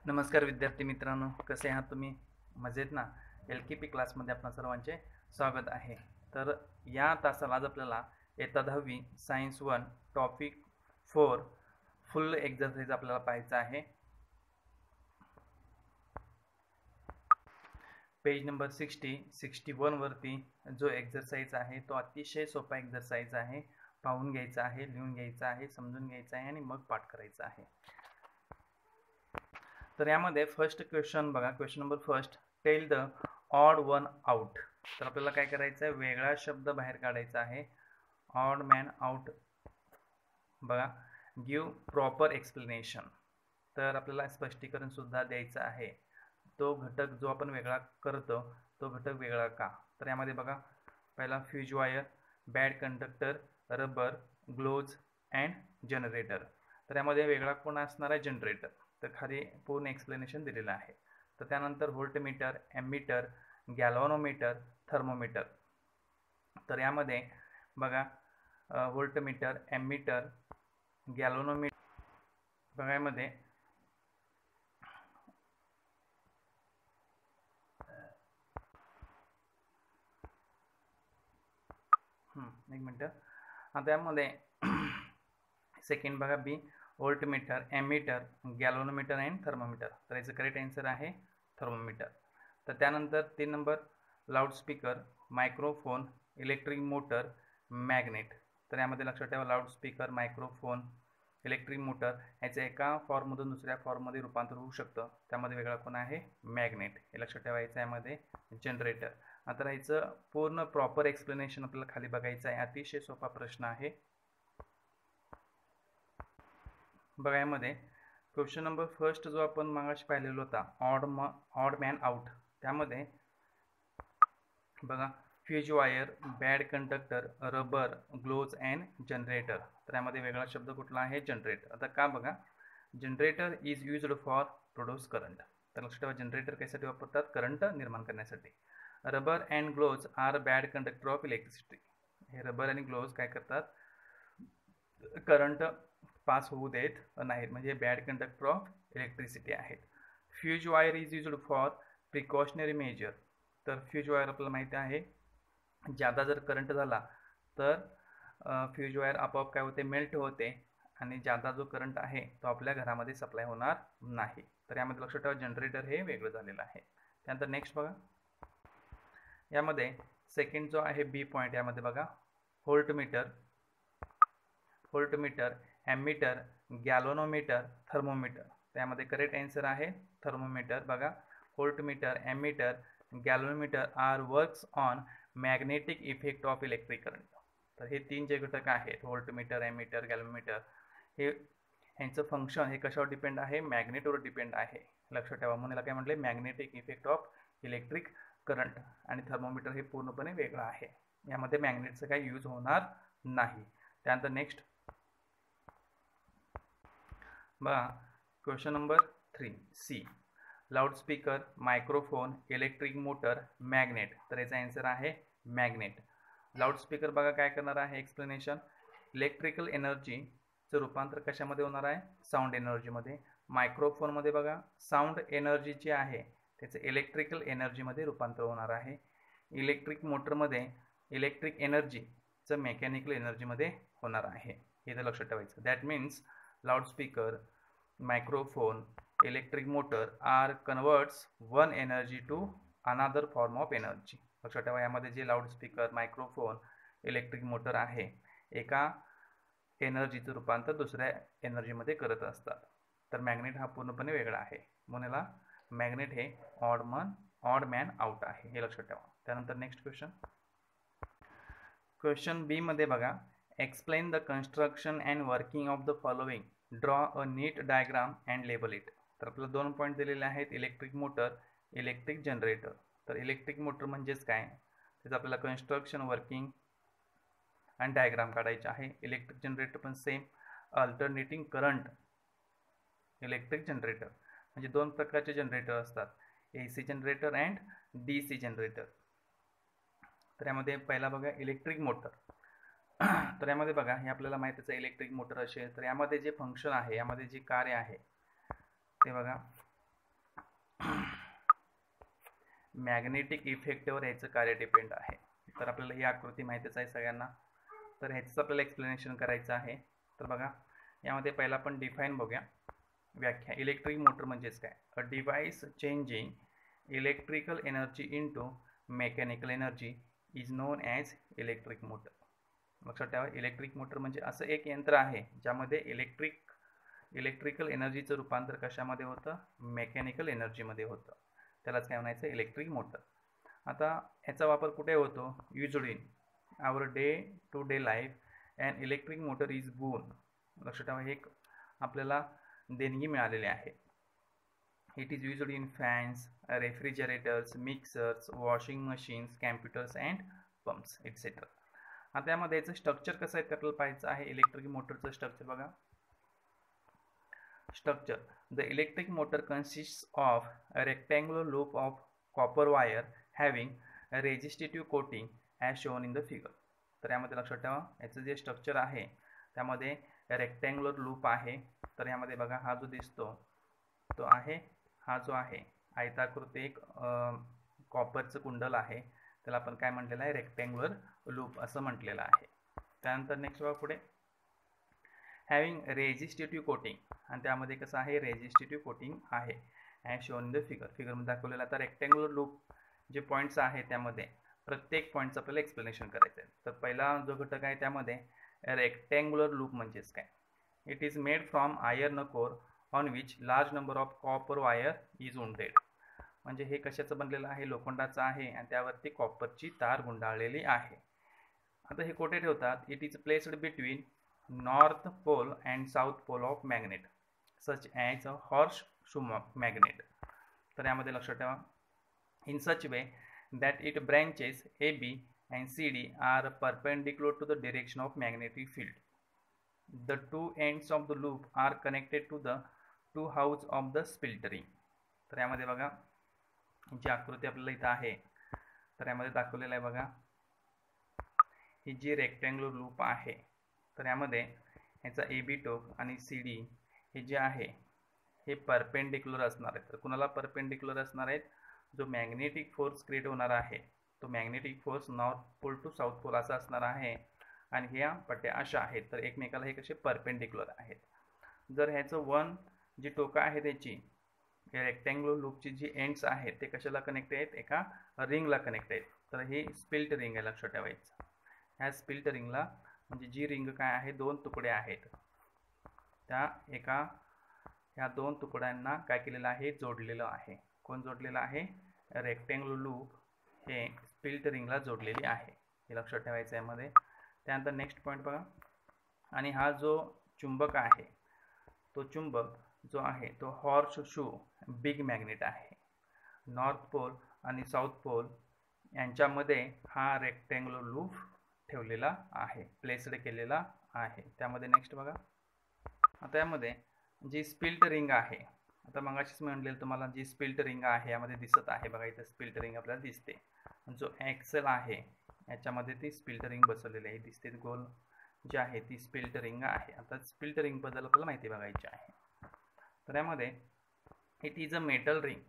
नमस्कार विद्यार्थी मित्रांनो, कसे आहात तुम्ही? मजेत ना? LKP क्लासमध्ये आपणा सर्वांचे स्वागत आहे. तर या तासाला आज आपल्याला इयत्ता 10वी सायन्स 1 टॉपिक 4 फुल एक्झरसाइज आपल्याला पाहायचा आहे. पेज नंबर 61 वरती जो एक्झरसाइज आहे तो अतिशय सोपा एक्झरसाइज आहे. पाहून घ्यायचा आहे, लिहून घ्यायचा आहे, समजून घ्यायचा आहे आणि मग पाठ करायचा आहे. तर यामध्ये फर्स्ट क्वेश्चन बघा, question number first, tell the odd one out. तर आपल्याला काय करायचं आहे, वेगळा शब्द बाहेर काढायचा आहे. ऑड मॅन आउट बघा, गिव प्रॉपर एक्सप्लेनेशन. तर आपल्याला स्पष्टीकरण सुद्धा द्यायचं आहे. तो घटक जो आपण वेगळा करतो तो घटक वेगळा का. तर यामध्ये बघा, पहिला fuse wire, bad conductor, rubber, gloves and generator. तर यामध्ये वेगळा कोण असणार आहे, जनरेटर. तर खाली पूर्ण एक्सप्लेनेशन दिलेलं आहे. तर त्यानंतर व्होल्टमीटर, एमीटर, गॅल्व्हनोमीटर, थर्मोमीटर. तर यामध्ये बघा, व्होल्टमीटर, एमीटर, गॅल्व्हनोमीटर बघा, यामध्ये एक मिनटं. आता यामध्ये सेकंड बघा, B voltmeter, ammeter, galvanometer and thermometer. तर याचं करेक्ट आन्सर आहे थर्मोमीटर. तर त्यानंतर 3 number, loudspeaker, microphone, electric motor, magnet. तर यामध्ये लक्षात ठेवा, लाऊडस्पीकर, मायक्रोफोन, इलेक्ट्रिक मोटर याचं एका फॉर्ममधून दुसऱ्या फॉर्ममध्ये रूपांतर होऊ शकतं. त्यामध्ये वेगळा कोण आहे, मॅग्नेट. हे लक्षात ठेवायचं. यामध्ये जनरेटर. आता याचं पूर्ण प्रॉपर एक्सप्लेनेशन आपल्याला खाली बघायचं आहे. अतिशय सोपा प्रश्न आहे बघा. यामध्ये क्वेश्चन नंबर फर्स्ट जो आपण मागाशी पाहिलेला होता, ऑड मॅन आउट, त्यामध्ये बघा, fuse wire, bad conductor, rubber, gloves and generator. तर यामध्ये वेगळा शब्द कुठला आहे, जनरेटर. आता का बघा, generator is used for produce current. तर लक्षात ठेवा, जनरेटर कशासाठी वापरतात, करंट निर्माण करण्यासाठी. Rubber and gloves are bad conductor of electricity. हे रबर आणि ग्लोव्ज काय करतात, करंट पास होऊ देत नाहीत, म्हणजे बॅड कंडक्टर ऑफ इलेक्ट्रिसिटी आहेत. Fuse wire is used for precautionary measure. तर फ्यूज वायर आपल्याला माहिती आहे, जादा जर करंट झाला तर फ्यूज वायर आपोआप काय होते, मेल्ट होते आणि जादा जो करंट आहे तो आपल्या घरामध्ये सप्लाय होणार नाही. तर यामध्ये लक्षात ठेवा, जनरेटर हे वेगळं झालेलं आहे. त्यानंतर नेक्स्ट बघा, यामध्ये सेकंड जो आहे बी पॉईंट, यामध्ये बघा, व्होल्टमीटर, एमीटर, गॅल्व्हनोमीटर, थर्मोमीटर. त्यामध्ये करेक्ट आन्सर आहे थर्मोमीटर. बघा, voltmeter, ammeter, galvanometer are works on magnetic effect of electric current. तर हे 3 जे घटक आहेत, व्होल्टमीटर, एमीटर, गॅल्व्हनोमीटर, हे यांचं फंक्शन हे कशावर डिपेंड आहे, मॅग्नेटवर डिपेंड आहे. लक्षात ठेवा, म्हणून याला काय म्हटले, magnetic effect of electric current. आणि थर्मोमीटर हे पूर्णपणे वेगळं आहे, यामध्ये मॅग्नेटचं काही यूज होणार नाही. त्यानंतर नेक्स्ट बघा, question number 3 C, loudspeaker, microphone, electric motor, magnet. तर याचा आन्सर आहे मॅग्नेट. लाऊडस्पीकर बघा काय करणार आहे, एक्सप्लेनेशन. इलेक्ट्रिकल एनर्जीचं रूपांतर कशामध्ये होणार आहे, साऊंड एनर्जीमध्ये. मायक्रोफोनमध्ये बघा, साऊंड एनर्जी जी आहे त्याचं इलेक्ट्रिकल एनर्जीमध्ये रूपांतर होणार आहे. इलेक्ट्रिक मोटरमध्ये इलेक्ट्रिक एनर्जीचं मेकॅनिकल एनर्जीमध्ये होणार आहे. हे तर लक्षात ठेवायचं. That means loudspeaker, microphone, electric motor are converts one energy to another form of energy. लक्षात ठेवा, यामध्ये जे लाऊडस्पीकर, मायक्रोफोन, इलेक्ट्रिक मोटर आहे, एका एनर्जीचं रूपांतर दुसऱ्या एनर्जीमध्ये करत असतात. तर मॅग्नेट हा पूर्णपणे वेगळा आहे, म्हणून याला मॅग्नेट हे ऑड मॅन आउट आहे. हे लक्षात ठेवा. त्यानंतर नेक्स्ट क्वेश्चन बी मध्ये बघा, explain the construction and working of the following, draw a neat diagram and label it. तर आपल्याला 2 पॉईंट दिलेले आहेत, इलेक्ट्रिक मोटर, इलेक्ट्रिक जनरेटर. तर इलेक्ट्रिक मोटर म्हणजेच काय, त्याचं आपल्याला कन्स्ट्रक्शन, वर्किंग आणि डायग्राम काढायचे आहे. इलेक्ट्रिक जनरेटर पण same, alternating current electric generator. म्हणजे 2 प्रकारचे जनरेटर असतात, AC generator and DC generator. तर यामध्ये पहिला बघा, इलेक्ट्रिक मोटर. तर यामध्ये बघा, हे आपल्याला माहितीच आहे, इलेक्ट्रिक मोटर असेल तर यामध्ये जे फंक्शन आहे, यामध्ये जे कार्य आहे ते बघा, मॅग्नेटिक इफेक्टवर ह्याचं कार्य डिपेंड आहे. तर आपल्याला ही आकृती माहितीच आहे सगळ्यांना. तर ह्याचं आपल्याला एक्सप्लेनेशन करायचं आहे. तर बघा यामध्ये पहिला आपण डिफाईन बघूया, व्याख्या. इलेक्ट्रिक मोटर म्हणजेच काय? A device changing electrical energy into mechanical energy is known as electric motor. लक्षात ठेवा, इलेक्ट्रिक मोटर म्हणजे असं एक यंत्र आहे ज्यामध्ये इलेक्ट्रिकल एनर्जीचं रूपांतर कशामध्ये होतं? मेकॅनिकल एनर्जीमध्ये होतं. त्यालाच काय म्हणायचं? Electric motor. आता याचा वापर कुठे होतो? Used in our day to day life and electric motor is born. लक्षात ठेवा, हे आपल्याला देणगी मिळालेली आहे. It is used in fans, refrigerators, mixers, washing machines, computers and pumps etcetera. आता यामध्ये याचं स्ट्रक्चर कसं आहे ते आपल्याला पाहायचं आहे. इलेक्ट्रिक मोटरचं स्ट्रक्चर बघा. Structure: the electric motor consists of a rectangular loop of copper wire having a resistive coating as shown in the figure. तर यामध्ये लक्षात ठेवा, याचं जे स्ट्रक्चर आहे त्यामध्ये रेक्टँग्युलर लूप आहे. तर यामध्ये बघा हा जो दिसतो तो आहे, हा जो आहे आयताकृती एक कॉपरचं कुंडल आहे, त्याला आपण काय म्हटलेलं आहे? रेक्टँग्युलर लूप असं म्हटलेलं आहे. त्यानंतर नेक्स्ट बघा पुढे, हॅविंग रेजिस्टिव्ह कोटिंग, आणि त्यामध्ये कसं आहे? रेजिस्टिव्ह कोटिंग आहे ॲज शोन इन द फिगरमध्ये दाखवलेलं. आता रेक्टँग्युलर लूप जे पॉईंट्स आहे त्यामध्ये प्रत्येक पॉईंटचं आपल्याला एक्सप्लेनेशन करायचं आहे. तर पहिला जो घटक आहे त्यामध्ये रेक्टँग्युलर लूप म्हणजेच काय? It is made from iron core on which large number of copper wire is wounded. म्हणजे हे कशाचं बनलेलं आहे? लोखंडाचं आहे आणि त्यावरती कॉपरची तार गुंडाळलेली आहे. आता हे कोठे ठेवतात? It is placed between north pole and south pole of magnet such as a horse magnet. तर यामध्ये लक्षात ठेवा, in such way that it branches AB and CD are perpendicular to the direction of magnetic field. The two ends of the loop are connected to the two halves of the split ring. तर यामध्ये बघा जी आकृती आपल्याला इथं आहे तर यामध्ये दाखवलेलं आहे बघा, ही जी रेक्टँग्युलर लूप आहे तर यामध्ये याचा AB टोक आणि CD हे जे आहे हे परपेंडिक्युलर असणार आहे. तर कुणाला परपेंडिक्युलर असणार आहेत? जो मॅग्नेटिक फोर्स क्रिएट होणार आहे तो magnetic force north pole to south pole असा असणार आहे आणि ह्या पट्ट्या अशा आहेत. तर एकमेकाला हे कसे परपेंडिक्युलर आहेत. जर ह्याचं वन जी टोका आहे त्याची रेक्टँग्युलर लूपची जी एंड्स आहेत ते कशाला कनेक्ट आहेत? एका रिंगला कनेक्ट आहेत. तर ही स्पिल्ट रिंग आहे, लक्षात ठेवायचं. ह्या स्पिल्ट रिंगला म्हणजे जी रिंग काय आहे? दोन तुकडे आहेत. त्या ह्या दोन तुकड्यांना काय केलेलं आहे? जोडलेलं आहे. कोण जोडलेलं आहे? रेक्टँग्युलर लूप हे स्पिल्ट रिंगला जोडलेली आहे, हे लक्षात ठेवायचं यामध्ये. त्यानंतर नेक्स्ट पॉईंट बघा, आणि हा जो चुंबक आहे तो चुंबक जो आहे तो हॉर्स शू बिग मॅग्नेट आहे. नॉर्थ पोल आणि साऊथ पोल यांच्यामध्ये हा रेक्टँग्युलर लूप ठेवलेला आहे, प्लेस्ड केलेला आहे. त्यामध्ये नेक्स्ट बघा, आता यामध्ये जी स्पिल्ट रिंग आहे, आता मगाशीच म्हणलेलं तुम्हाला जी स्पिल्ट रिंग आहे यामध्ये दिसत आहे बघा, इथं स्पिल्ट रिंग आपल्याला दिसते. जो ॲक्सेल आहे याच्यामध्ये ती स्पिल्ट रिंग बसवलेली आहे, दिसते गोल जी आहे ती स्पिल्ट रिंग आहे. आता स्पिल्ट रिंग बद्दल आपल्याला माहिती बघायची आहे. तर यामध्ये it is a metal ring.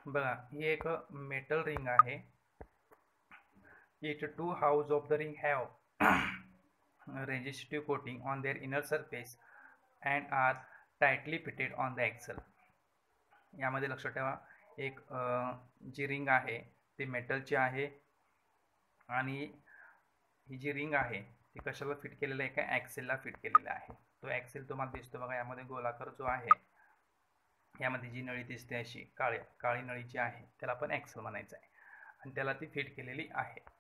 बघा ही एक मेटल रिंग आहे. It to house of the ring have resistive coating on their inner surface and are tightly fitted on the axle. यामध्ये लक्षात ठेवा, एक जी रिंग आहे ती मेटलची आहे आणि ही जी रिंग आहे ती कशाला फिट केलेलं आहे? का ॲक्सेलला फिट केलेलं आहे. तो ॲक्सेल तुम्हाला दिसतो बघा, यामध्ये गोलाकार जो आहे यामध्ये जी नळी दिसते अशी काळी नळी जी आहे त्याला आपण ॲक्सेल म्हणायचं आहे आणि त्याला ती फिट केलेली आहे.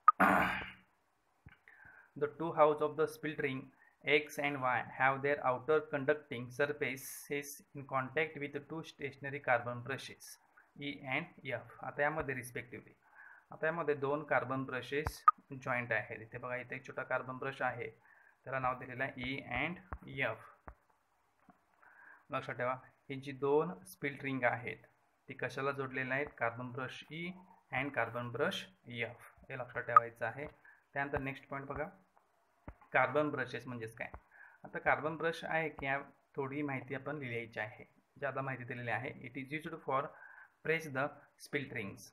The two halves of the split ring X and Y have their outer conducting surfaces in contact with the two stationary carbon brushes E and F. आता यामध्ये रिस्पेक्टिव्हली आता यामध्ये दोन कार्बन ब्रशेस जॉईंट आहेत. इथे बघा, इथे एक छोटा कार्बन ब्रश आहे त्याला नाव दिलेलं आहे E and F. लक्षात ठेवा, ही जी दोन स्पिल्ट रिंग आहेत ती कशाला जोडलेल्या आहेत? Carbon brush E and carbon brush F, हे लक्षात ठेवायचं आहे. त्यानंतर नेक्स्ट पॉईंट बघा, कार्बन ब्रशेस म्हणजेच काय? आता कार्बन ब्रश आहे की थोडी माहिती आपण लिहायची आहे. ज़्यादा माहिती दिलेली आहे. It is used for press the split rings.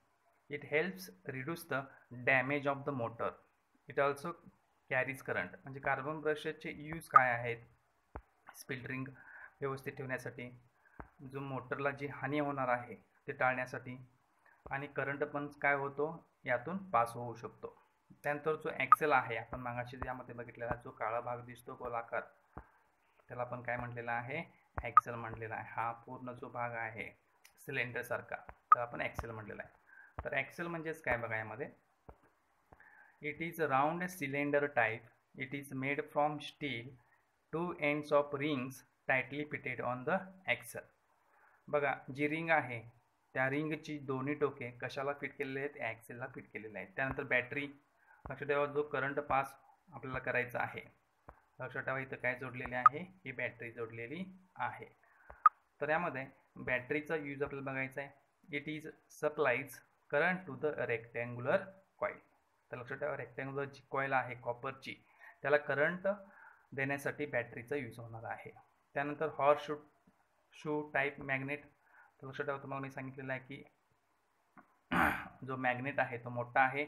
It helps reduce the damage of the motor. It also carries current. म्हणजे कार्बन ब्रशचे यूज काय आहेत? स्प्लिट रिंग व्यवस्थित ठेवण्यासाठी, जो मोटरला जी हानी होणार आहे ते टाळण्यासाठी, आणि करंट पण काय होतो यातून पास होऊ शकतो. त्यानंतर जो ॲक्सेल आहे, आपण मागाशी यामध्ये बघितलेला जो काळा भाग दिसतो गोलाकार, त्याला आपण काय म्हटलेला आहे? ॲक्सेल म्हटलेला आहे. हा पूर्ण जो भाग आहे सिलेंडर सारखा, तर आपण ॲक्सेल म्हटलेला आहे. तर ॲक्सेल म्हणजेच काय बघा यामध्ये, it is round cylinder type. It is made from steel. 2 ends of rings tightly fitted on the axle. बघा जी रिंग आहे त्या रिंगची दोन्ही टोके कशाला फिट केलेले आहेत? ॲक्सेलला फिट केलेले आहेत. त्यानंतर बॅटरी, लक्षात ठेवा जो करंट पास आपल्याला करायचा आहे, लक्षात ठेवा इथं काय जोडलेले आहे? ही बॅटरी जोडलेली आहे. तर यामध्ये बॅटरीचा यूज आपल्याला बघायचा आहे. It is supplies current to the rectangular coil. तर लक्षात ठेवा रेक्टँग्युलर जी कॉईल आहे कॉपरची, त्याला करंट देण्यासाठी बॅटरीचा यूज होणार आहे. त्यानंतर हॉर्स शू टाईप मॅग्नेट. तर लक्षात ठेवा तुम्हाला मी सांगितलेलं आहे की जो मॅग्नेट आहे तो मोठा आहे.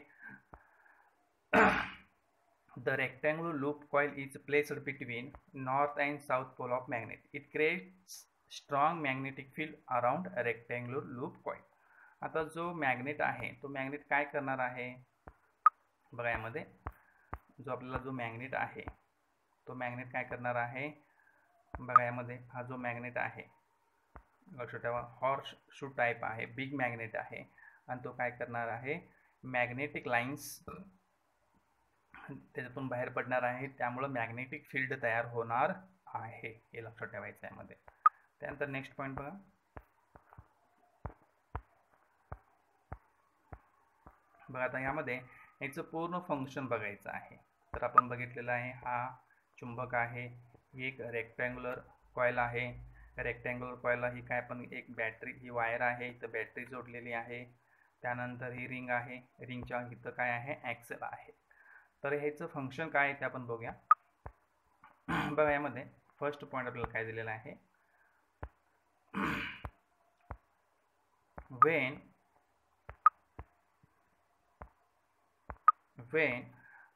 The rectangular loop coil is placed between north and south pole of magnet. It creates strong magnetic field around a rectangular loop coil. आता जो मॅग्नेट आहे तो मॅग्नेट काय करणार आहे? बघा यामध्ये जो आपल्याला जो मॅग्नेट आहे तो मॅग्नेट काय करणार आहे? बघा यामध्ये हा जो मॅग्नेट आहे, लक्षात ठेवा हॉर्स शू टाईप आहे, बिग मॅग्नेट आहे, आणि तो काय करणार आहे? मॅग्नेटिक लाईन्स त्याच्यातून बाहेर पडणार आहे, त्यामुळे मॅग्नेटिक फील्ड तयार होणार आहे, हे लक्षात ठेवायचं आहे यामध्ये. त्यानंतर नेक्स्ट पॉईंट बघा, आता यामध्ये याचं पूर्ण फंक्शन बघायचं आहे. तर आपण बघितलेलं आहे हा चुंबक आहे, ही एक रेक्टँग्युलर कॉईल आहे. रेक्टँग्युलर कॉईलला ही काय पण एक बॅटरी, ही वायर आहे, इथं बॅटरी जोडलेली आहे. त्यानंतर ही रिंग आहे, रिंगच्या इथं काय आहे? ॲक्सेल आहे. तर ह्याचं फंक्शन काय आहे ते आपण बघूया. बघा यामध्ये फर्स्ट पॉईंट आपल्याला काय दिलेला आहे? when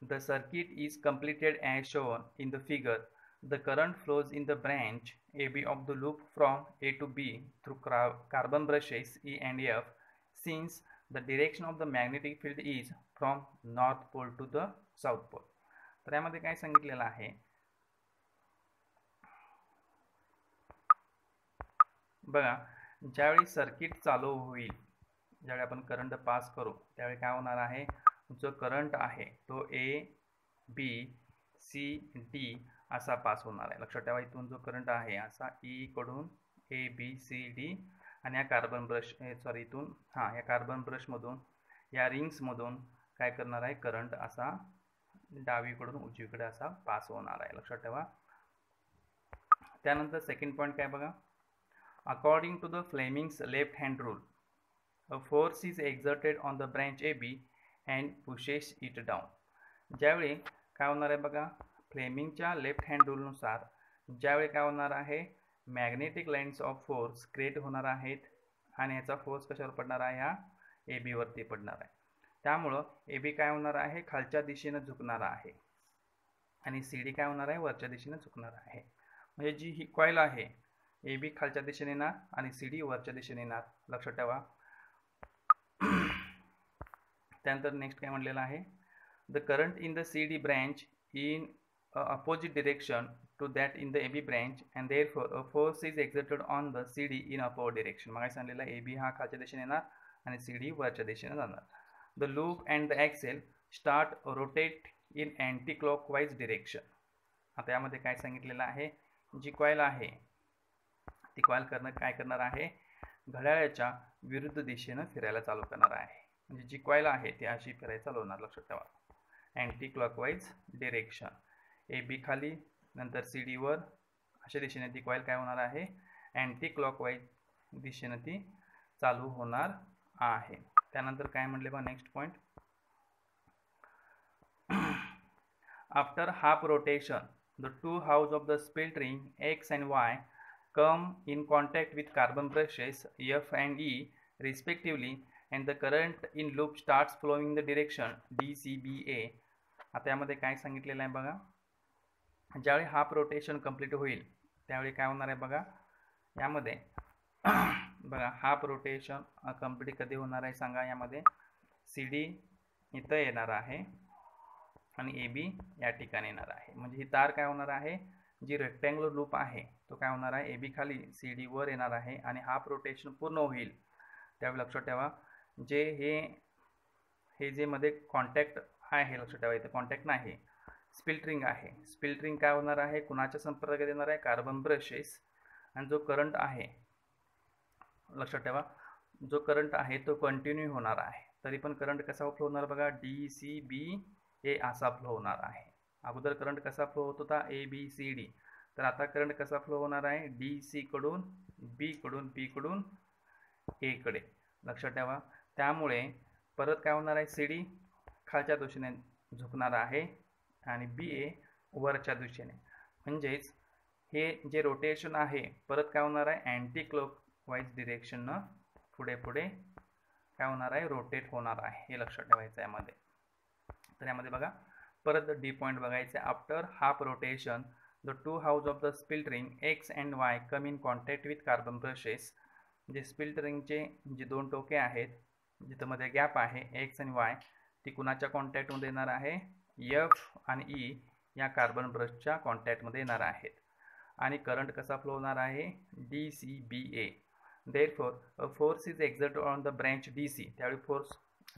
the circuit is completed as shown in the figure, the current flows in the branch AB of the loop from A to B through carbon brushes E and F, since the direction of the magnetic field is from north pole to the south pole. तर यामध्ये काय सांगितलेलं आहे? बघा ज्यावेळी circuit चालू होईल, ज्यावेळी आपण करंट पास करू त्यावेळी काय होणार आहे? जो करंट आहे तो A B C D असा पास होणार आहे. लक्षात ठेवा इथून जो करंट आहे असा E कडून A B C D, आणि या कार्बन ब्रश इथून या कार्बन ब्रशमधून या रिंग्समधून काय करणार आहे? करंट असा डावीकडून उजवीकडे असा पास होणार आहे, लक्षात ठेवा. त्यानंतर सेकंड पॉईंट काय बघा, according to the Fleming's left hand rule, a force is exerted on the branch AB and pushes it down. ज्यावेळी काय होणार आहे बघा, फ्लेमिंगच्या लेफ्ट हँड रूलनुसार ज्यावेळी काय होणार आहे? Magnetic lines of force create होणार आहेत, आणि याचा फोर्स कशावर पडणार आहे? ह्या AB वरती पडणार आहे. त्यामुळं AB काय होणार आहे? खालच्या दिशेने झुकणार आहे, आणि CD काय होणार आहे? वरच्या दिशेने झुकणार आहे. म्हणजे जी ही कॉईल आहे AB खालच्या दिशेने येणार आणि CD वरच्या दिशेने येणार, लक्षात ठेवा. त्यानंतर नेक्स्ट काय म्हटलेलं आहे? The current in the CD branch in opposite direction to that in the AB branch, and therefore a force is exerted on the CD in upward direction. मग सांगितलेलं AB हा खालच्या दिशेने येणार आणि CD वरच्या दिशेने जाणार. The loop and the axle start rotate in anti clockwise direction. आता यामध्ये काय सांगितलेलं आहे? जी कॉईल आहे ती कॉईल काय करणार आहे? घड्याळाच्या विरुद्ध दिशेनं फिरायला चालू करणार आहे. म्हणजे जी कॉईल आहे ती अशी फिरायला चालू होणार, लक्षात ठेवा. अँटी क्लॉकवाईज डिरेक्शन, AB खाली नंतर CD वर अशा दिशेने ती कॉईल काय होणार आहे? अँटी क्लॉकवाईज दिशेने ती चालू होणार आहे. त्यानंतर काय म्हटले बघा next point, after half rotation the two house of the split ring X and Y come in contact with carbon brushes F and E respectively and the current in loop starts flowing in the direction DCBA. आता यामध्ये काय सांगितलेलं आहे बघा, ज्यावेळी half rotation complete होईल त्यावेळी काय होणार आहे बघा, यामध्ये बघा हाफ रोटेशन कंप्लीट कधी होणार आहे सांगा. यामध्ये CD इथं येणार आहे आणि AB या ठिकाणी येणार आहे. म्हणजे ही तार काय होणार आहे, जी रेक्टँग्युलर लूप आहे तो काय होणार आहे, AB खाली CD वर येणार आहे आणि हाफ रोटेशन पूर्ण होईल त्यावेळी लक्षात ठेवा जे हे जे मध्ये कॉन्टॅक्ट आहे, लक्षात ठेवा इथे कॉन्टॅक्ट नाही, स्प्लिट रिंग आहे. स्प्लिट रिंग काय होणार आहे, कुणाच्या संपर्कात येणार आहे, कार्बन ब्रशेस. आणि जो करंट आहे लक्षात ठेवा, जो करंट आहे तो कंटिन्यू होणार आहे. तरी पण करंट कसा फ्लो होणार बघा, DCBA असा फ्लो होणार आहे. अगोदर करंट कसा फ्लो होत होता ABCD, तर आता करंट कसा फ्लो होणार आहे DC कडून B कडून P कडून A कडे. लक्षात ठेवा त्यामुळे परत काय होणार आहे, CD खालच्या दिशेने झुकणार आहे आणि BA वरच्या दिशेने. म्हणजेच हे जे रोटेशन आहे परत काय होणार आहे, अँटी क्लॉकवाईज डिरेक्शननं पुढे पुढे काय होणार आहे, रोटेट होणार आहे. हे लक्षात ठेवायचं यामध्ये. तर यामध्ये बघा परत D पॉईंट बघायचे. After half rotation the two house of the split ring X and Y come in contact with carbon brushes. जे स्प्लिट रिंगचे जे दोन टोके आहेत जिथं मध्ये गॅप आहे X आणि Y, ती कुणाच्या कॉन्टॅक्टमध्ये येणार आहे, F आणि E या कार्बन ब्रशच्या कॉन्टॅक्टमध्ये येणार आहेत. आणि करंट कसा फ्लो होणार आहे, DCBA. Therefore, a force is exerted on the branch DC. त्यावेळी फोर्स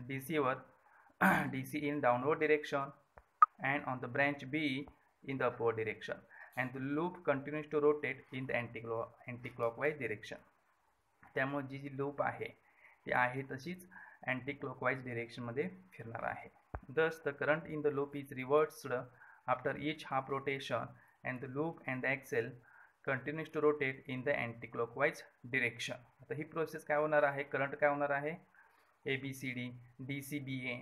DC वर DC in downward direction and on the branch B in the upward direction, and the loop continues to rotate in the anti-clockwise direction. त्यामुळे जी loop आहे ती आहे तशीच anti clockwise direction मध्ये फिरणार आहे. Thus the current in the loop is reversed after each half rotation and the loop and the axle continues to rotate in the anti-clockwise direction. आता ही process काय होणार आहे, करंट काय होणार आहे, ABCD DCBA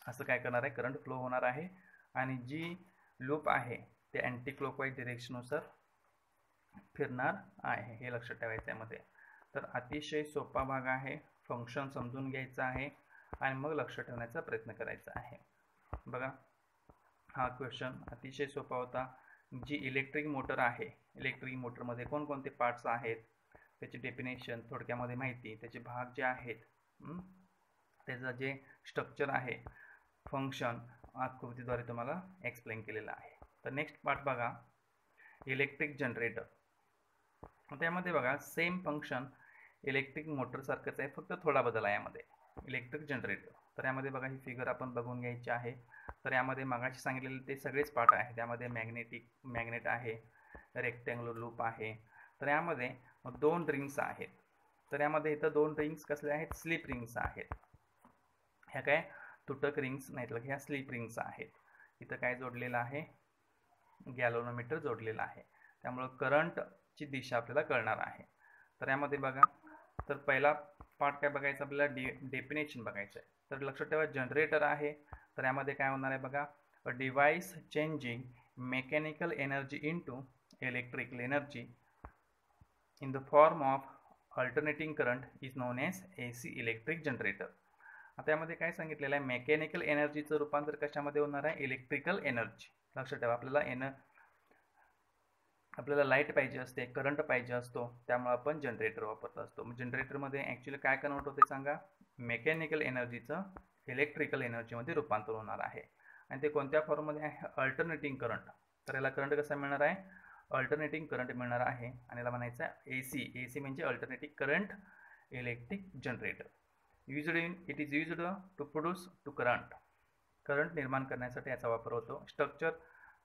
असं काय करणार आहे, करंट फ्लो होणार आहे आणि जी लूप आहे ते अँटी क्लॉकवाईज डिरेक्शननुसार फिरणार आहे. हे लक्षात ठेवायचं यामध्ये. तर अतिशय सोपा भाग आहे, फंक्शन समजून घ्यायचं आहे आणि मग लक्ष ठेवण्याचा प्रयत्न करायचा आहे. बघा हा क्वेश्चन अतिशय सोपा होता. जी इलेक्ट्रिक मोटर आहे, इलेक्ट्रिक मोटरमध्ये कोणकोणते पार्ट्स आहेत त्याची डेफिनेशन थोडक्यामध्ये माहिती, त्याचे भाग जे आहेत, त्याचं जे स्ट्रक्चर आहे, फंक्शन आकृतीद्वारे तुम्हाला एक्सप्लेन केलेलं आहे. तर नेक्स्ट पार्ट बघा इलेक्ट्रिक जनरेटर. त्यामध्ये बघा सेम फंक्शन इलेक्ट्रिक मोटर सारखंच आहे, फक्त थोडा बदल आहे यामध्ये. इलेक्ट्रिक जनरेटर, तर यामध्ये बघा ही फिगर आपण बघून घ्यायची आहे. तर यामध्ये मागाशी सांगितलेले ते सगळेच पार्ट आहे. त्यामध्ये मॅग्नेट आहे, रेक्टँग्युलर लूप आहे. तर यामध्ये दोन रिंग्स आहेत. तर यामध्ये इथं दोन रिंग्स कसले आहेत, स्लिप रिंग्स आहेत. ह्या काय तुटक रिंग्स नाहीत, ह्या स्लिप रिंग्स आहेत. इथं काय जोडलेलं आहे, गॅल्व्हनोमीटर जोडलेलं आहे. त्यामुळं करंटची दिशा आपल्याला कळणार आहे. तर यामध्ये बघा, तर पहिला पार्ट काय बघायचं आपल्याला, डेफिनेशन बघायचं आहे. तर लक्षात ठेवा जनरेटर आहे. तर यामध्ये काय होणार आहे बघा, a device changing mechanical energy into electrical energy in the form of alternating current is known as AC electric generator. आता यामध्ये काय सांगितलेलं आहे, मेकॅनिकल एनर्जीचं रूपांतर कशामध्ये होणार आहे, इलेक्ट्रिकल एनर्जी. लक्षात ठेवा आपल्याला लाईट पाहिजे असते, करंट पाहिजे असतो, त्यामुळे आपण जनरेटर वापरत असतो. जनरेटरमध्ये ॲक्च्युली काय कन्वर्ट होते सांगा, मेकॅनिकल एनर्जीचं इलेक्ट्रिकल एनर्जीमध्ये रूपांतर होणार आहे. आणि ते कोणत्या फॉर्ममध्ये आहे, अल्टरनेटिंग करंट. तर याला करंट कसा मिळणार आहे, अल्टरनेटिंग करंट मिळणार आहे आणि याला म्हणायचं आहे AC म्हणजे alternating current electric generator. It is used to produce to current निर्माण करण्यासाठी याचा वापर होतो. Structure,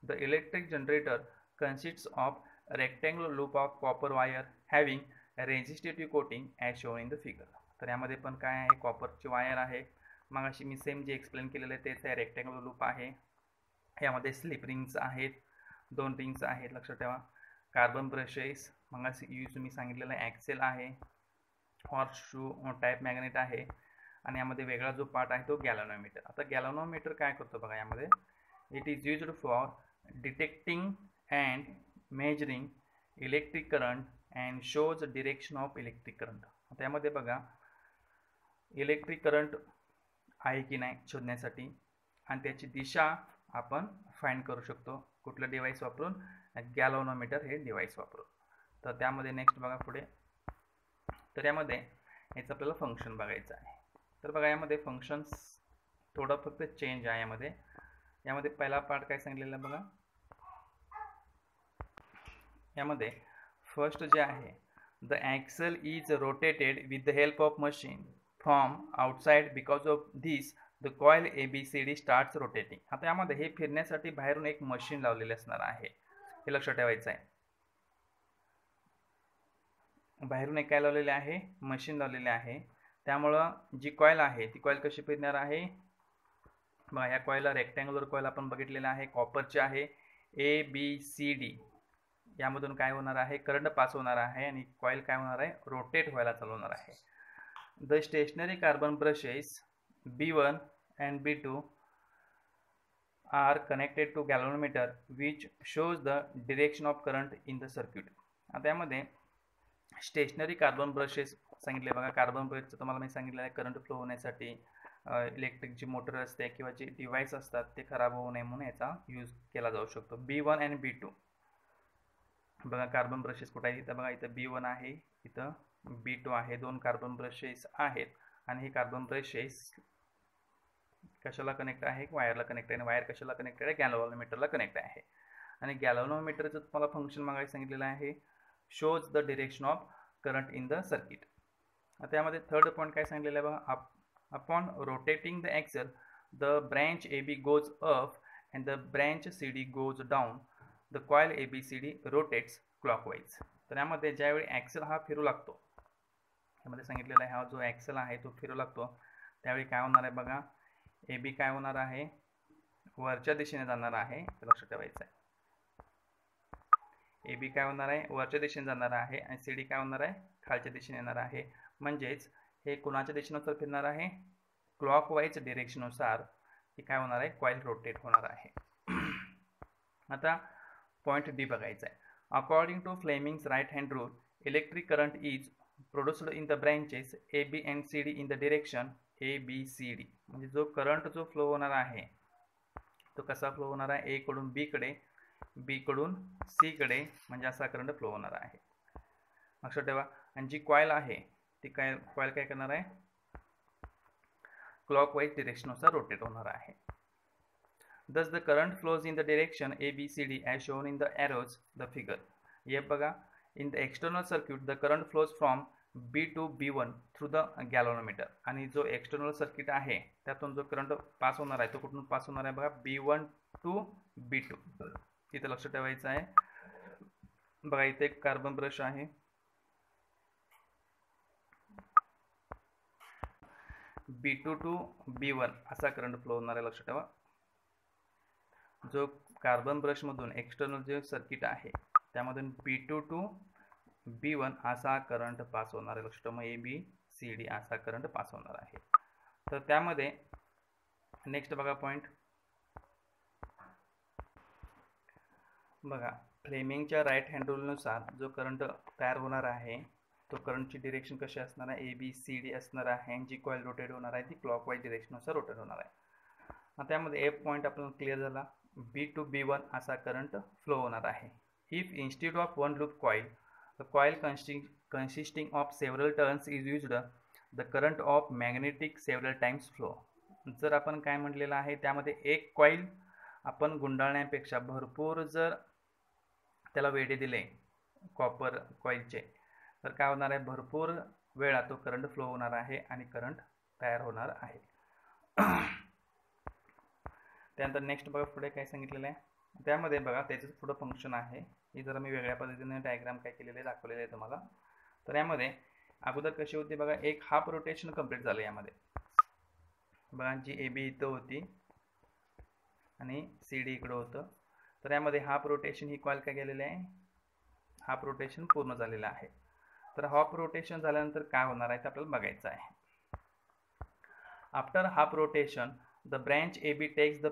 the electric generator consists of rectangular loop of copper wire having a resistive coating as shown in the figure. तर यामध्ये पण काय आहे, कॉपरची वायर आहे. मग अशी मी सेम जे एक्सप्लेन केलेलं आहे तेच आहे, रेक्टँग्युलर लूप आहे. यामध्ये स्लिप रिंग्स आहेत, दोन रिंग्स आहेत लक्षात ठेवा. कार्बन ब्रशेस, मग अशी मी सांगितलेलं आहे, ॲक्सेल आहे, हॉर्स शू टाईप मॅग्नेट आहे आणि यामध्ये वेगळा जो पार्ट आहे तो गॅल्व्हनोमीटर. आता गॅल्व्हनोमीटर काय करतो बघा, यामध्ये it is used for detecting and measuring electric current and shows direction of electric current. त्यामध्ये बघा इलेक्ट्रिक करंट आहे की नाही शोधण्यासाठी आणि त्याची दिशा आपण फाइंड करू शकतो कुठलं डिव्हाइस वापरून, गॅल्व्हनोमीटर हे डिव्हाइस वापरून. तर त्यामध्ये नेक्स्ट बघा पुढे, तर यामध्ये याचं आपल्याला फंक्शन बघायचं आहे. तर बघा यामध्ये फंक्शन्स थोडं फक्त चेंज आहे. यामध्ये पहिला पार्ट काय सांगितलेला बघा, यामध्ये फर्स्ट जे आहे, the axle is rotated with the help of machine from outside, because of this the coil ABCD starts rotating. आता यामध्ये हे फिरण्यासाठी बाहेरून एक मशीन लावलेले असणार आहे, हे लक्षात ठेवायचं आहे. बाहेरून एक काय लावलेले आहे, मशीन लावलेले आहे. त्यामुळं जी कॉइल आहे ती कॉइल कशी फिरणार आहे बघा, या कॉइलला रेक्टँग्युलर कॉइल आपण बघितलेला आहे, कॉपरचे आहे. ABCD यामधून काय होणार आहे, करंट पास होणार आहे आणि कॉइल काय होणार आहे, रोटेट व्हायला चालू होणार आहे. The stationary carbon brushes B1 and B2 are connected to galvanometer which shows the direction of current in the circuit. आता यामध्ये स्टेशनरी कार्बन ब्रशेस सांगितले बघा. कार्बन ब्रशचं तुम्हाला मी सांगितलं आहे करंट फ्लो होण्यासाठी इलेक्ट्रिक जी मोटर असते किंवा जे डिव्हाइस असतात ते खराब होऊ नये म्हणून याचा यूज केला जाऊ शकतो. B1 and B2 बघा कार्बन ब्रशेस कुठे आहे, इथं बघा, इथं B1 आहे, इथं B2 आहे. दोन कार्बन ब्रशेस आहेत आणि हे कार्बन ब्रशेस कशाला कनेक्ट आहे, वायरला कनेक्ट आहे. वायर कशाला कनेक्ट आहे, गॅल्व्हनोमीटरला कनेक्ट आहे. आणि गॅल्व्हनोमीटरचं तुम्हाला फंक्शन मागायला सांगितलेलं आहे, shows the direction of current in the circuit. आता यामध्ये थर्ड पॉईंट काय सांगितलेलं आहे बघा, upon rotating the axle the branch AB goes up and the branch CD goes down, the coil ABCD rotates clockwise. तर यामध्ये ज्यावेळी ॲक्सल हा फिरू लागतो, यामध्ये सांगितलेला आहे हा जो ॲक्सल आहे तो फिरू लागतो, त्यावेळी काय होणार आहे बघा, AB काय होणार आहे, वरच्या दिशेने जाणार आहे, लक्षात ठेवायचं आहे. AB काय होणार आहे, वरच्या दिशेने जाणार आहे आणि CD काय होणार आहे, खालच्या दिशेने येणार आहे. म्हणजेच हे कोणाच्या दिशेनुसार फिरणार आहे, क्लॉकवाईज डिरेक्शननुसार हे काय होणार आहे, कॉइल रोटेट होणार आहे. आता पॉईंट D बघायचा आहे. According to Fleming's right hand rule, electric current is produced in the branches AB and CD in the direction ABCD. म्हणजे जो करंट जो फ्लो होणार आहे तो कसा फ्लो होणार आहे, A कडून B कडे, B कडून C कडे, म्हणजे असा करंट फ्लो होणार आहे, लक्षात ठेवा. आणि जी कॉइल आहे ती कॉइल काय करणार आहे, क्लॉकवाईज डिरेक्शननुसार रोटेट होणार आहे. Thus the current flows in the direction ABCD as shown in the arrows the figure. हे बघा, in the external circuit the current flows from B to B1 through the galvanometer. आणि जो external circuit आहे त्यातून जो current pass होणार आहे तो कुठून पास होणार आहे बघा, B1 to B2. इथे लक्ष ठेवायचं आहे. बघा इथे एक कार्बन ब्रश आहे, B2 to B1 असा करंट फ्लो होणार आहे, लक्ष ठेवा. जो कार्बन ब्रश मधून एक्सटर्नल जे सर्किट आहे त्यामधून B2 to B1 असा करंट पास होणार आहे, लक्ष ठेवा. ABCD असा करंट पास होणार आहे. तर त्यामध्ये नेक्स्ट बघा पॉइंट बघा, फ्लेमिंगच्या राईट हँड रूलनुसार जो करंट तयार होणार आहे तो करंटची डिरेक्शन कशी असणार आहे, ABCD असणार आहे. जी कॉइल रोटेट होणार आहे ती क्लॉकवाईज डिरेक्शननुसार रोटेट होणार आहे. आता त्यामध्ये एक पॉईंट आपल्याला क्लिअर झाला, B to B1 असा करंट फ्लो होणार आहे. If instead of one loop coil, the coil consisting of several turns is used, the current of magnetic several times flow. जर आपण काय म्हटलेलं आहे, त्यामध्ये एक कॉइल आपण गुंडाळण्यापेक्षा भरपूर जर त्याला वेढे दिले कॉपर कॉइलचे तर काय होणार आहे, भरपूर वेळा तो करंट फ्लो होणार आहे आणि करंट तयार होणार आहे. त्यानंतर नेक्स्ट बघा पुढे काय सांगितलेलं आहे, त्यामध्ये बघा त्याचं पुढं फंक्शन आहे. हे जरा मी वेगळ्या पद्धतीने डायग्राम काय केलेले दाखवलेले आहे तुम्हाला. तर यामध्ये अगोदर कशी होती बघा, एक हाफ रोटेशन कंप्लीट झालं यामध्ये बघा, जी AB इथं होती आणि CD इकडं होतं. तर यामध्ये हाफ रोटेशन ही कॉइल काय केलेली आहे, हाफ रोटेशन पूर्ण झालेलं आहे. तर हाफ रोटेशन झाल्यानंतर काय होणार आहे ते आपल्याला बघायचं आहे. After half rotation the branch AB takes the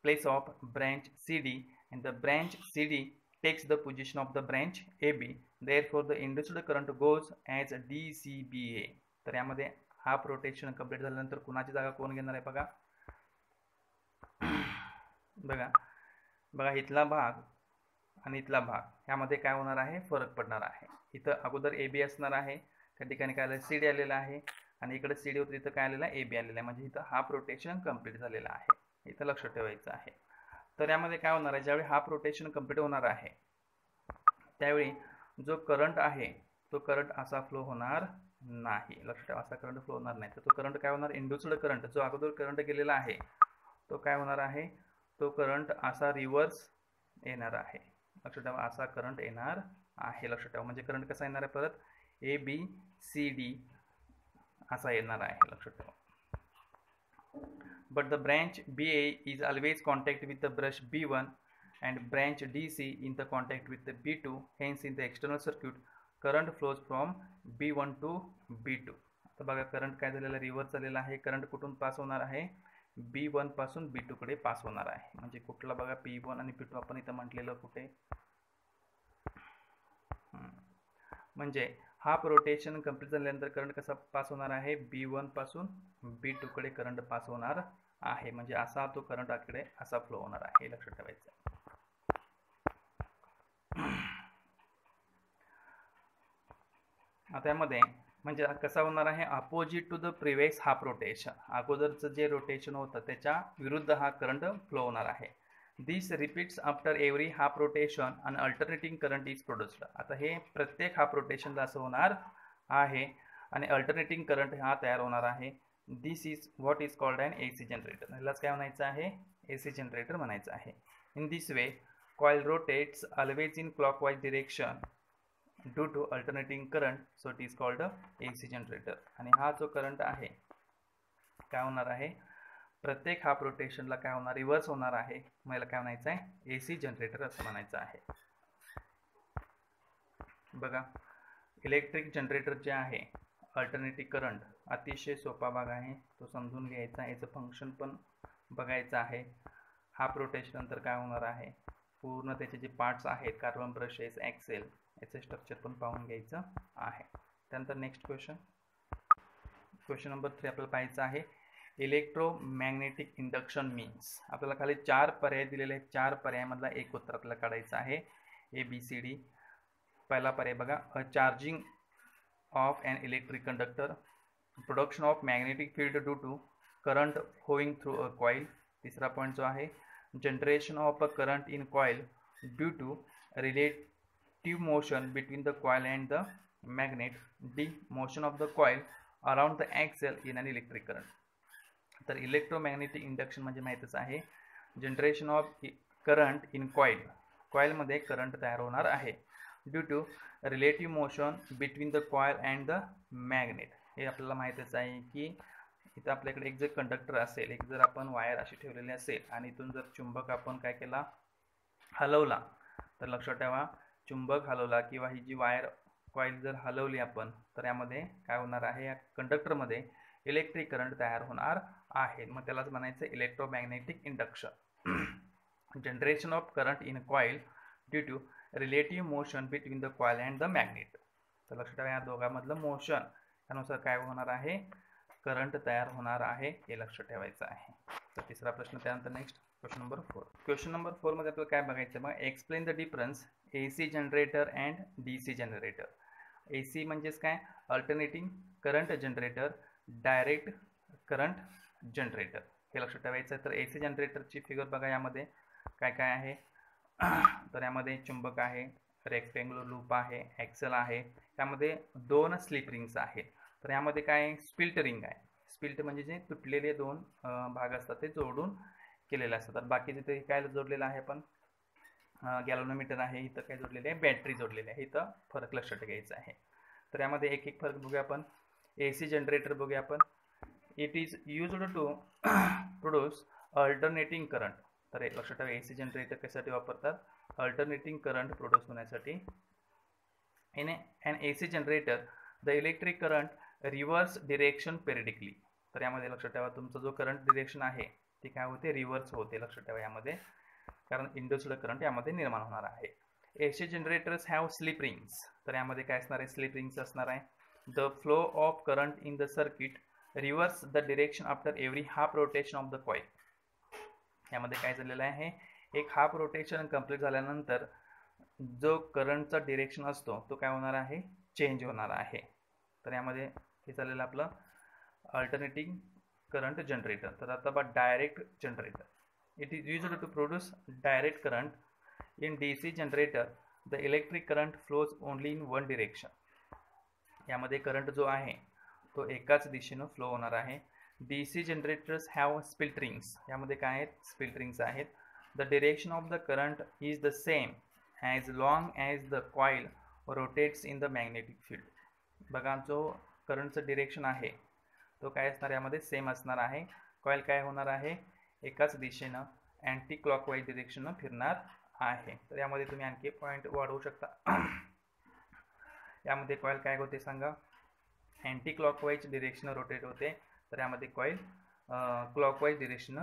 place of branch CD and the branch CD takes the position of the branch AB, therefore the induced current goes as DCBA. तर यामध्ये हाफ रोटेशन कंप्लीट झाल्यानंतर कुणाची जागा कोण घेणार आहे बघा. बघा इथला भाग आणि इथला भाग यामध्ये काय होणार आहे, फरक पडणार आहे. इथं अगोदर AB असणार आहे, त्या ठिकाणी काय आलं CD आलेलं आहे आणि इकडे CD होतं इथं काय आलेलं आहे AB आलेलं आहे. म्हणजे इथं हाफ रोटेशन कंप्लीट झालेलं आहे. इथं लक्ष ठेवायचं आहे. तर यामध्ये काय होणार आहे, ज्यावेळी हाफ रोटेशन कंप्लीट होणार आहे त्यावेळी जो करंट आहे तो करंट असा फ्लो होणार नाही. लक्ष ठेवा, असा करंट फ्लो होणार नाही. तर तो करंट काय होणार, इंड्युस्ड करंट जो अगोदर करंट गेलेला आहे तो काय होणार आहे, तो करंट असा रिव्हर्स येणार आहे. लक्ष ठेवा, असा करंट येणार आहे. लक्ष ठेवा, म्हणजे करंट कसा येणार आहे, परत ABCD असा येणार आहे. लक्ष ठेवा. But the branch BA is always contact with the brush B1 and branch DC in the contact with the B2. Hence in the external circuit current flows from B1 to B2. आता बघा current काय झालेला, reverse झालेला आहे. Current कुठून pass होणार आहे, B1 पासून B2 कडे पास होणार आहे. म्हणजे कुठला बघा P1 आणि P2 आपण इथं म्हटलेलं कुठे, म्हणजे हाफ रोटेशन कंप्लीट झाल्यानंतर करंट कसा पास होणार आहे, B1 पासून B2 कडे करंट पास होणार आहे. म्हणजे असा तो करंट आकडे असा फ्लो होणार आहे. लक्षात ठेवायचं. आता यामध्ये म्हणजे कसा होणार आहे, opposite to the previous half rotation. अगोदरचं जे रोटेशन होतं त्याच्या विरुद्ध हा करंट फ्लो होणार आहे. This repeats after every half rotation an alternating current is produced. आता हे प्रत्येक हाफ रोटेशनला असं होणार आहे आणि अल्टरनेटिंग करंट हा तयार होणार आहे. This is what is called an AC generator. ह्यालाच काय म्हणायचं आहे, AC जनरेटर म्हणायचं आहे. In this way coil rotates always in clockwise direction due to alternating current, so it is called AC generator. आणि हा जो करंट आहे काय होणार आहे, प्रत्येक हाफ रोटेशनला काय होणार, रिव्हर्स होणार आहे. मला काय म्हणायचं आहे, AC जनरेटर असं म्हणायचं आहे. बघा इलेक्ट्रिक जनरेटर जे आहे, अल्टरनेटिव्ह करंट अतिशय सोपा भाग आहे, तो समजून घ्यायचा. याचं फंक्शन पण बघायचं आहे. हाफ रोटेशन नंतर काय होणार आहे, पूर्ण त्याचे जे पार्ट्स आहेत, कार्बन ब्रशेस, ॲक्सेल, याचं स्ट्रक्चर पण पाहून घ्यायचं आहे. त्यानंतर नेक्स्ट क्वेश्चन नंबर 3 आपल्याला पाहायचं आहे, इलेक्ट्रोमॅग्नेटिक इंडक्शन मीन्स. आपल्याला खाली 4 पर्याय दिलेले आहेत. 4 पर्यायामधला एक उत्तर आपल्याला काढायचं आहे, ABCD. पहिला पर्याय बघा, a charging of an electric conductor, production of magnetic field due to current flowing through a coil. तिसरा पॉईंट जो आहे, generation of a current in coil due to relative motion between the coil and the magnet. D, motion of the coil around the axle in an electric current. तर electromagnetic induction म्हणजे माहीतच आहे, generation of current in coil, कॉइलमध्ये current तयार होणार आहे due to relative motion between the coil and the magnet. हे आपल्याला माहीतच आहे की इथं आपल्याकडे एक जर कंडक्टर असेल, एक जर आपण वायर अशी ठेवलेली असेल आणि इथून जर चुंबक आपण काय केला, हलवला, तर लक्षात ठेवा, चुंबक हलवला किंवा ही जी वायर कॉइल जर हलवली आपण, तर यामध्ये काय होणार आहे, या कंडक्टरमध्ये इलेक्ट्रिक करंट तयार होणार आहे. मग त्यालाच म्हणायचं electromagnetic induction. Generation of current in coil due to relative motion between the coil and the magnet. तर लक्षात ठेवा, या दोघांमधलं मोशन त्यानुसार काय होणार आहे, करंट तयार होणार आहे, हे लक्षात ठेवायचं आहे. तर तिसरा प्रश्न. त्यानंतर next question number 4. Question number 4 मध्ये आपल्याला काय बघायचं, मग explain the difference AC generator and DC generator. AC म्हणजेच काय, alternating current generator, direct current generator, हे लक्षात ठेवायचं. तर AC जनरेटरची फिगर बघा, यामध्ये काय काय आहे, तर यामध्ये चुंबक आहे, रेक्टेंग्युलर लूप आहे, ॲक्सेल आहे, त्यामध्ये 2 स्लिप रिंग्स आहेत. तर यामध्ये काय, स्पिल्ट रिंग आहे. स्पिल्ट म्हणजे जे तुटलेले 2 भाग असतात ते जोडून केलेले असतात. तर बाकी तिथे काय जोडलेलं आहे, पण गॅल्व्हनोमीटर आहे, इथं काय जोडलेले आहे, बॅटरी जोडलेली आहे. इथं फरक लक्षात घ्यायचा आहे. तर यामध्ये एक एक फरक बघूया आपण. AC जनरेटर बघूया आपण. It is used to produce alternating current. तर एक लक्षात ठेवा, AC जनरेटर कशासाठी वापरतात, अल्टरनेटिंग करंट प्रोड्यूस होण्यासाठी. In an AC generator the electric current reverse direction periodically. तर यामध्ये लक्षात ठेवा, तुमचा जो करंट डिरेक्शन आहे ती काय होते, रिव्हर्स होते. लक्षात ठेवा यामध्ये, कारण इंड्युस्ड करंट यामध्ये निर्माण होणार आहे. AC generators have slip rings. तर यामध्ये काय असणार आहे, स्लिप रिंग्स असणार आहे. The flow of current in the circuit reverse the direction after every half rotation of the coil. यामध्ये काय झालेलं आहे, एक हाफ रोटेशन कंप्लीट झाल्यानंतर जो करंटचा डिरेक्शन असतो तो काय होणार आहे, चेंज होणार आहे. तर यामध्ये हे झालेलं आपलं अल्टरनेटिंग करंट जनरेटर. तर आता बघा direct generator. It is used to produce direct current. In DC generator the electric current flows only in one direction. यामध्ये करंट जो आहे तो एकाच दिशेनं फ्लो होणार आहे. DC generators have split rings. यामध्ये काय आहेत, स्प्लिट रिंग्स आहेत. The direction of the current is the same as long as the coil rotates in the magnetic field. बघा जो करंटचं डिरेक्शन आहे तो काय असणार, यामध्ये सेम असणार आहे. कॉईल काय होणार आहे, एकाच दिशेनं अँटी क्लॉकवाईज डिरेक्शननं फिरणार आहे. तर यामध्ये तुम्ही आणखी पॉईंट वाढवू शकता. यामध्ये कॉईल काय होते सांगा, अँटी क्लॉकवाईज डिरेक्शन रोटेट होते. तर यामध्ये कॉईल क्लॉकवाईज डिरेक्शन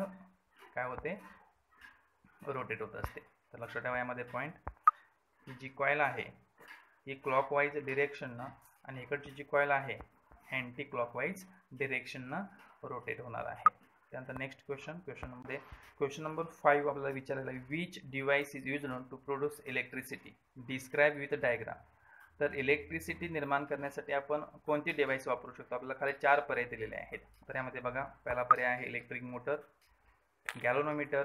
काय होते, रोटेट होत असते. तर लक्षात ठेवा यामध्ये पॉईंट, ही जी कॉईल आहे ही क्लॉकवाईज डिरेक्शननं आणि इकडची जी कॉईल आहे अँटी क्लॉकवाईज डिरेक्शननं रोटेट होणार आहे. त्यानंतर नेक्स्ट क्वेश्चन नंबर 5 आपल्याला विचारायला आहे, which device is used to produce electricity, describe with diagram. तर इलेक्ट्रिसिटी निर्माण करण्यासाठी आपण कोणती डिव्हाइस वापरू शकतो, आपल्याला खाली 4 पर्याय दिलेले आहेत. तर यामध्ये बघा पहिला पर्याय आहे electric motor, galvanometer,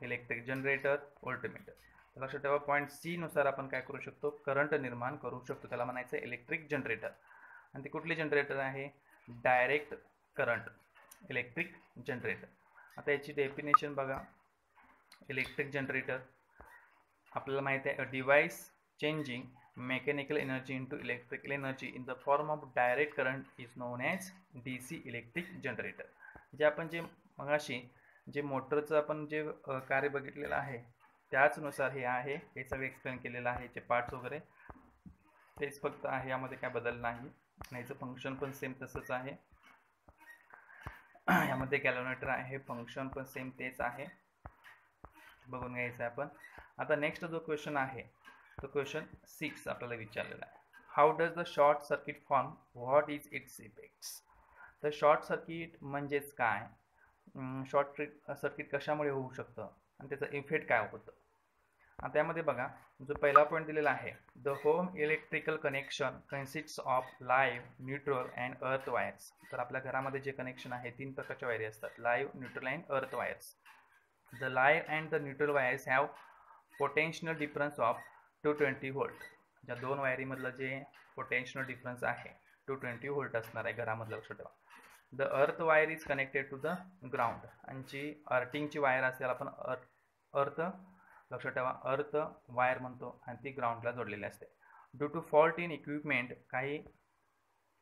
electric generator, voltmeter. तर लक्षात ठेवा पॉईंट C नुसार आपण काय करू शकतो, करंट निर्माण करू शकतो. त्याला म्हणायचं इलेक्ट्रिक जनरेटर. आणि ते कुठले जनरेटर आहे, डायरेक्ट करंट इलेक्ट्रिक जनरेटर. आता याची डेफिनेशन बघा. इलेक्ट्रिक जनरेटर आपल्याला माहिती आहे, a device changing mechanical energy into electrical energy in the form of direct current is known as DC electric generator. जे आपण जे मगाशी जे मोटरचं आपण जे कार्य बघितलेलं आहे त्याचनुसार हे आहे. हे सगळं एक्सप्लेन केलेलं आहे, याचे पार्ट्स वगैरे तेच फक्त आहे, यामध्ये काय बदल नाही. याचं फंक्शन पण सेम तसंच आहे. यामध्ये गॅल्व्हनोमीटर आहे, फंक्शन पण सेम तेच आहे, बघून घ्यायचं आहे आपण. आता नेक्स्ट जो क्वेश्चन आहे तो क्वेश्चन 6 आपल्याला विचारलेला आहे, how does the short circuit form, what is it's effects. तर शॉर्ट सर्किट म्हणजेच काय, शॉर्ट सर्किट कशामुळे होऊ शकतं आणि त्याचा इफेक्ट काय होतं. आता यामध्ये बघा जो पहिला पॉईंट दिलेला आहे, the home electrical connection कन्सिस्ट्स of live, neutral and अर्थ वायर्स. तर आपल्या घरामध्ये जे कनेक्शन आहे 3 प्रकारच्या वायरी असतात, लाईव्ह, न्यूट्रल अँड अर्थ wires. The live and the neutral wires have potential difference of 220 volt. ज्या 2 वायरीमधलं जे पोटेन्शियल डिफरन्स आहे 220 व्होल्ट असणार आहे घरामधलं, लक्षात ठेवा. The earth wire is connected to the ground. आणि जी अर्थिंगची वायर असेल आपण अर्थ, लक्षात ठेवा अर्थ वायर म्हणतो, आणि ती ग्राउंडला जोडलेली असते. Due to fault in equipment, काही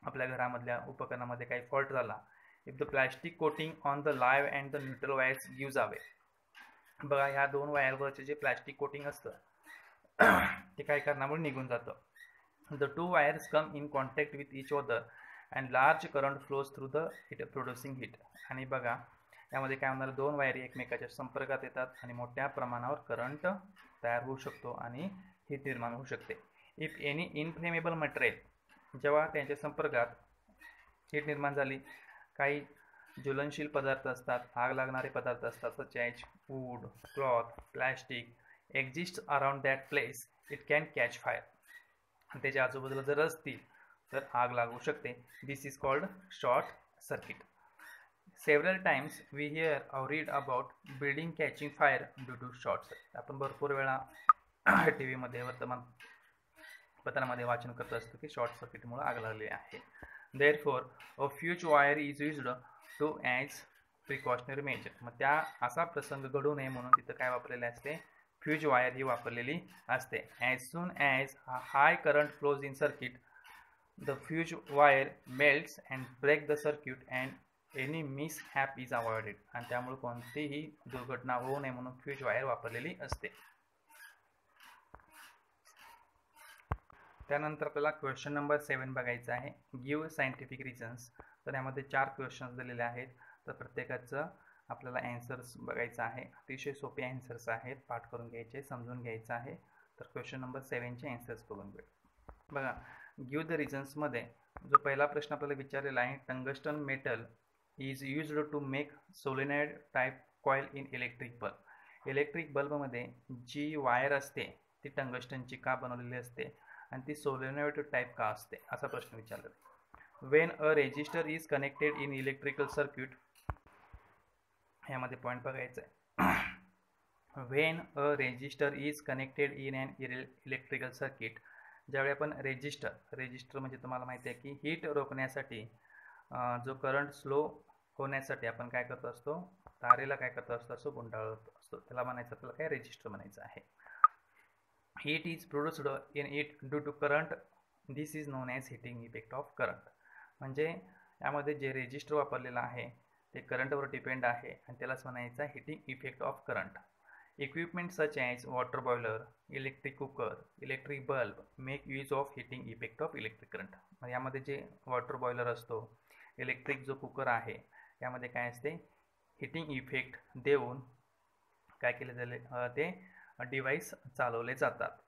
आपल्या घरामधल्या उपकरणामध्ये काही फॉल्ट झाला, if the plastic coating on the live and the neutral wires gives away. बघा ह्या 2 वायरवरचे जे प्लॅस्टिक कोटिंग असतं ते काही कारणामुळे निघून जातं. The 2 wires come in contact with each other and large current flows through the hit producing hit. आणि बघा यामध्ये काय होणार, 2 वायरी एकमेकाच्या संपर्कात येतात आणि मोठ्या प्रमाणावर करंट तयार होऊ शकतो आणि हीट निर्माण होऊ शकते. इफ एनी इनफ्लेमेबल मटेरियल, जेव्हा त्यांच्या संपर्कात हीट निर्माण झाली, काही ज्वलनशील पदार्थ असतात, आग लागणारे पदार्थ असतात, such as wood, cloth, plastic exist around that place, it can catch fire. आणि त्याच्या आजूबाजूला जर असतील तर आग लागू शकते. This is called short circuit. Several times we hear or read about building catching fire due to short circuit. आपण भरपूर वेळा टी व्हीमध्ये, वर्तमानपत्रामध्ये वाचन करत असतो की शॉर्ट सर्किटमुळे आग लागली आहे. Therefore a fuse wire is used to as precautionary measure. मग त्या असा प्रसंग घडू नये म्हणून तिथं काय वापरलेले असते, फ्यूज वायर ही वापरलेली असते. As soon as high current flows in circuit, the fuse wire melts and break the circuit and any mishap is avoided. आणि त्यामुळे कोणतीही दुर्घटना होऊ नये म्हणून फ्यूज वायर वापरलेली असते. त्यानंतर आपल्याला क्वेश्चन नंबर 7 बघायचा आहे, गिव्ह सायंटिफिक रिझन्स. तर यामध्ये 4 क्वेश्चन्स दिलेले आहेत, तर प्रत्येकाचं आपल्याला ॲन्सर्स बघायचं आहे. अतिशय सोपे ॲन्सर्स आहेत, पाठ करून घ्यायचे, समजून घ्यायचं आहे. तर क्वेश्चन नंबर 7चे आन्सर्स बघून घेऊ. बघा, गिव्ह द रिझन्समध्ये जो पहिला प्रश्न आपल्याला विचारलेला आहे, tungsten metal is used to make solenoid type coil in electric bulb. Electric बल्बमध्ये जी वायर असते ती टंगस्टनची का बनवलेली असते आणि ती सोलेनॉइड टाईप का असते, असा प्रश्न विचारलेला आहे. When a resistor is connected in electrical circuit, ह्यामध्ये पॉईंट बघायचा आहे. When a resistor is connected in an electrical circuit, ज्यावेळी आपण रेजिस्टर म्हणजे तुम्हाला माहिती आहे की हीट रोखण्यासाठी जो करंट स्लो होण्यासाठी आपण काय करत असतो, तारेला काय करत असतो, गुंडाळत असतो, त्याला म्हणायचं आपल्याला काय, रेजिस्टर म्हणायचं आहे. Heat is produced in it due to current, this is known as heating effect of current. म्हणजे यामध्ये जे रेजिस्टर वापरलेलं आहे ते करंटवर डिपेंड आहे आणि त्यालाच म्हणायचं आहे heating effect of current. Equipment such as water boiler, electric cooker, electric bulb make use of heating effect of electric current. यामध्ये जे वॉटर बॉयलर असतो, इलेक्ट्रिक जो कुकर आहे, यामध्ये काय असते, हिटिंग इफेक्ट देऊन काय केले जाते, ते डिव्हाइस चालवले जातात.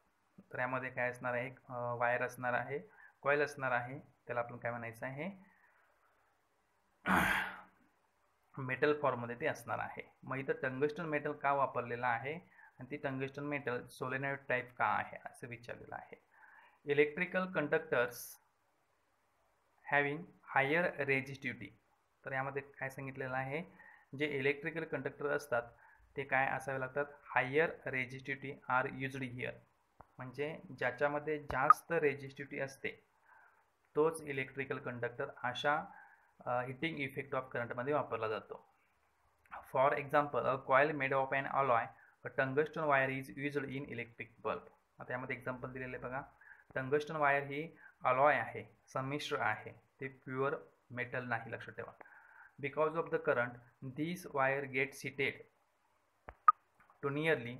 तर यामध्ये काय असणार आहे, एक वायर असणार आहे, कॉईल असणार आहे, त्याला आपण काय म्हणायचं आहे, मेटल फॉर्ममध्ये ते असणार आहे. मग इथं टंगस्टन मेटल का वापरलेलं आहे आणि ती टंगस्टन मेटल सोलेनॉइड टाईप का आहे असं विचारलेलं आहे. Electrical conductors having higher resistivity, तर यामध्ये काय सांगितलेलं आहे, जे इलेक्ट्रिकल कंडक्टर असतात ते काय असावे लागतात, higher resistivity are used here. म्हणजे ज्याच्यामध्ये जास्त रेजिस्टिव्हिटी असते तोच इलेक्ट्रिकल कंडक्टर अशा हिटिंग इफेक्ट ऑफ करंटमध्ये वापरला जातो. For example, a coil made of an alloy, a tungsten wire is used in electric bulb. आता यामध्ये एक्झाम्पल दिलेले बघा, टंगस्टन वायर ही अलॉय आहे, संमिश्र आहे, ते प्युअर मेटल नाही, लक्षात ठेवा. Because of the current this wire gets heated to nearly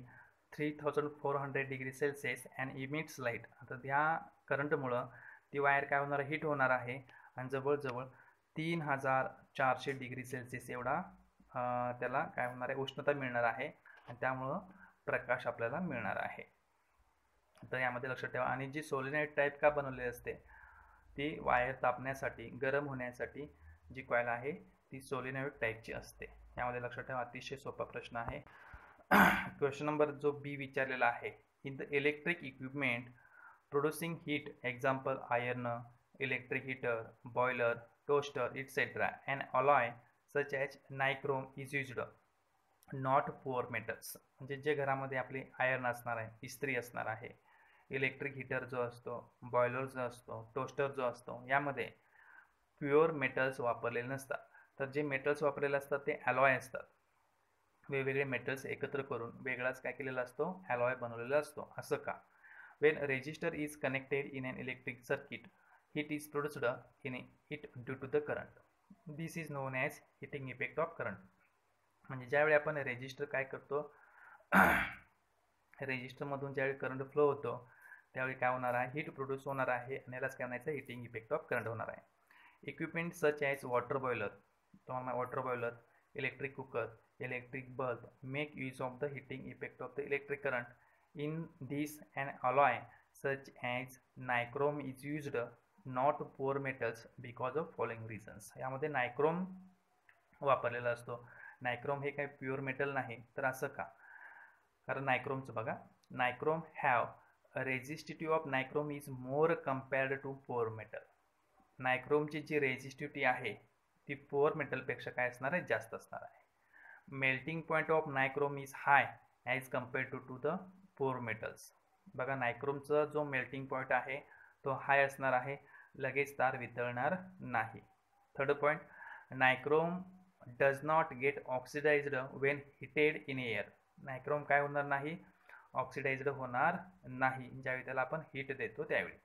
3400 degree Celsius and emits light. आता त्या करंटमुळं ती वायर काय होणार, हिट होणार आहे आणि जवळजवळ 3400 डिग्री सेल्सिअस एवढा त्याला काय होणार आहे, उष्णता मिळणार आहे आणि त्यामुळं प्रकाश आपल्याला मिळणार आहे. तर यामध्ये लक्षात ठेवा. आणि जी सोलेनॉइड टाईप का बनवलेली असते, ती वायर तापण्यासाठी, गरम होण्यासाठी जी कॉईल आहे ती सोलेनॉइड टाईपची असते. यामध्ये लक्षात ठेवा, अतिशय सोपा प्रश्न आहे. क्वेश्चन नंबर जो बी विचारलेला आहे, in the electric equipment producing heat, example iron, electric heater, boiler, toaster et cetera, and alloy such as nichrome is used, not pure metals. म्हणजे जे घरामध्ये आपले आयर्न असणार आहे, इस्त्री असणार आहे, इलेक्ट्रिक हीटर जो असतो, बॉयलर जो असतो, टोस्टर जो असतो, यामध्ये प्युअर मेटल्स वापरलेले नसतात. तर जे मेटल्स वापरलेले असतात ते अलॉय असतात. वेगवेगळे मेटल्स एकत्र करून वेगळाच काय केलेला असतो, अलॉय बनवलेला असतो. असं का? When resistor is connected in an electric circuit, heat is produced in it due to the current, this is known as heating effect of current. म्हणजे ज्यावेळी आपण रेजिस्टर काय करतो, रेजिस्टरमधून ज्यावेळी करंट फ्लो होतो त्यावेळी काय होणार आहे, हीट प्रोड्यूस होणार आहे आणि यालाच काय म्हणायचं, हिटिंग इफेक्ट ऑफ करंट होणार आहे. Equipment such as water boiler, तुम्हाला water boiler, electric cooker, electric bulb make use of the heating effect of the electric current. In this and alloy such as nichrome is used, not pure metals, because of following reasons. यामध्ये nichrome वापरलेला असतो. Nichrome हे काही pure metal नाही, तर असं का? कारण नायक्रोमचं बघा, nichrome have resistivity of nichrome is more compared to pure metal. नायक्रोमची जी रेजिस्टिव्हिटी आहे ती पुअर मेटलपेक्षा काय असणार आहे, जास्त असणार आहे. Melting point of nichrome is high as compared to the pure metals. बघा, नायक्रोमचा जो मेल्टिंग पॉईंट आहे तो हाय असणार आहे, लगेच तार वितळणार नाही. Third point, nichrome does not get oxidised when heated in air. Nichrome काय होणार नाही, ऑक्सिडाइज्ड होणार नाही ज्यावेळी त्याला आपण हीट देतो त्यावेळी.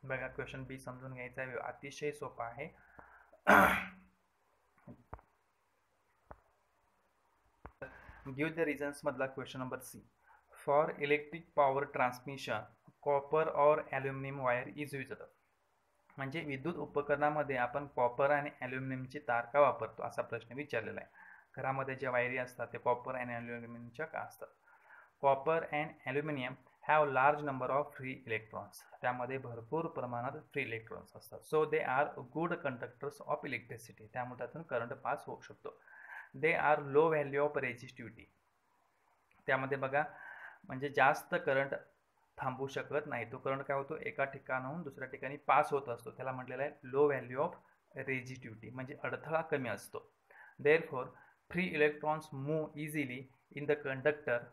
बघा, क्वेश्चन बी समजून घ्यायचा आहे, अतिशय सोपा आहे. गिव्ह द रिझन्स मधला question number C. For electric power transmission copper और ॲल्युमिनियम वायर इज युज्ड. म्हणजे विद्युत उपकरणामध्ये आपण कॉपर आणि ॲल्युमिनियमची तार का वापरतो असा प्रश्न विचारलेला आहे. घरामध्ये ज्या वायरी असतात ते कॉपर आणि ॲल्युमिनियमच्या का असतात. Copper and aluminium have large number of free electrons. त्यामध्ये भरपूर प्रमाणात फ्री इलेक्ट्रॉन्स असतात. So they are good conductors of electricity. त्यामुळे त्यातून करंट पास होऊ शकतो. They are low value of resistivity. त्यामध्ये बघा म्हणजे जास्त करंट थांबू शकत नाही. तो करंट काय होतो, एका ठिकाणाहून दुसऱ्या ठिकाणी पास होत असतो. त्याला म्हटलेलं आहे लो व्हॅल्यू ऑफ रेजिस्टिव्हिटी, म्हणजे अडथळा कमी असतो. Therefore free electrons move easily in the conductor.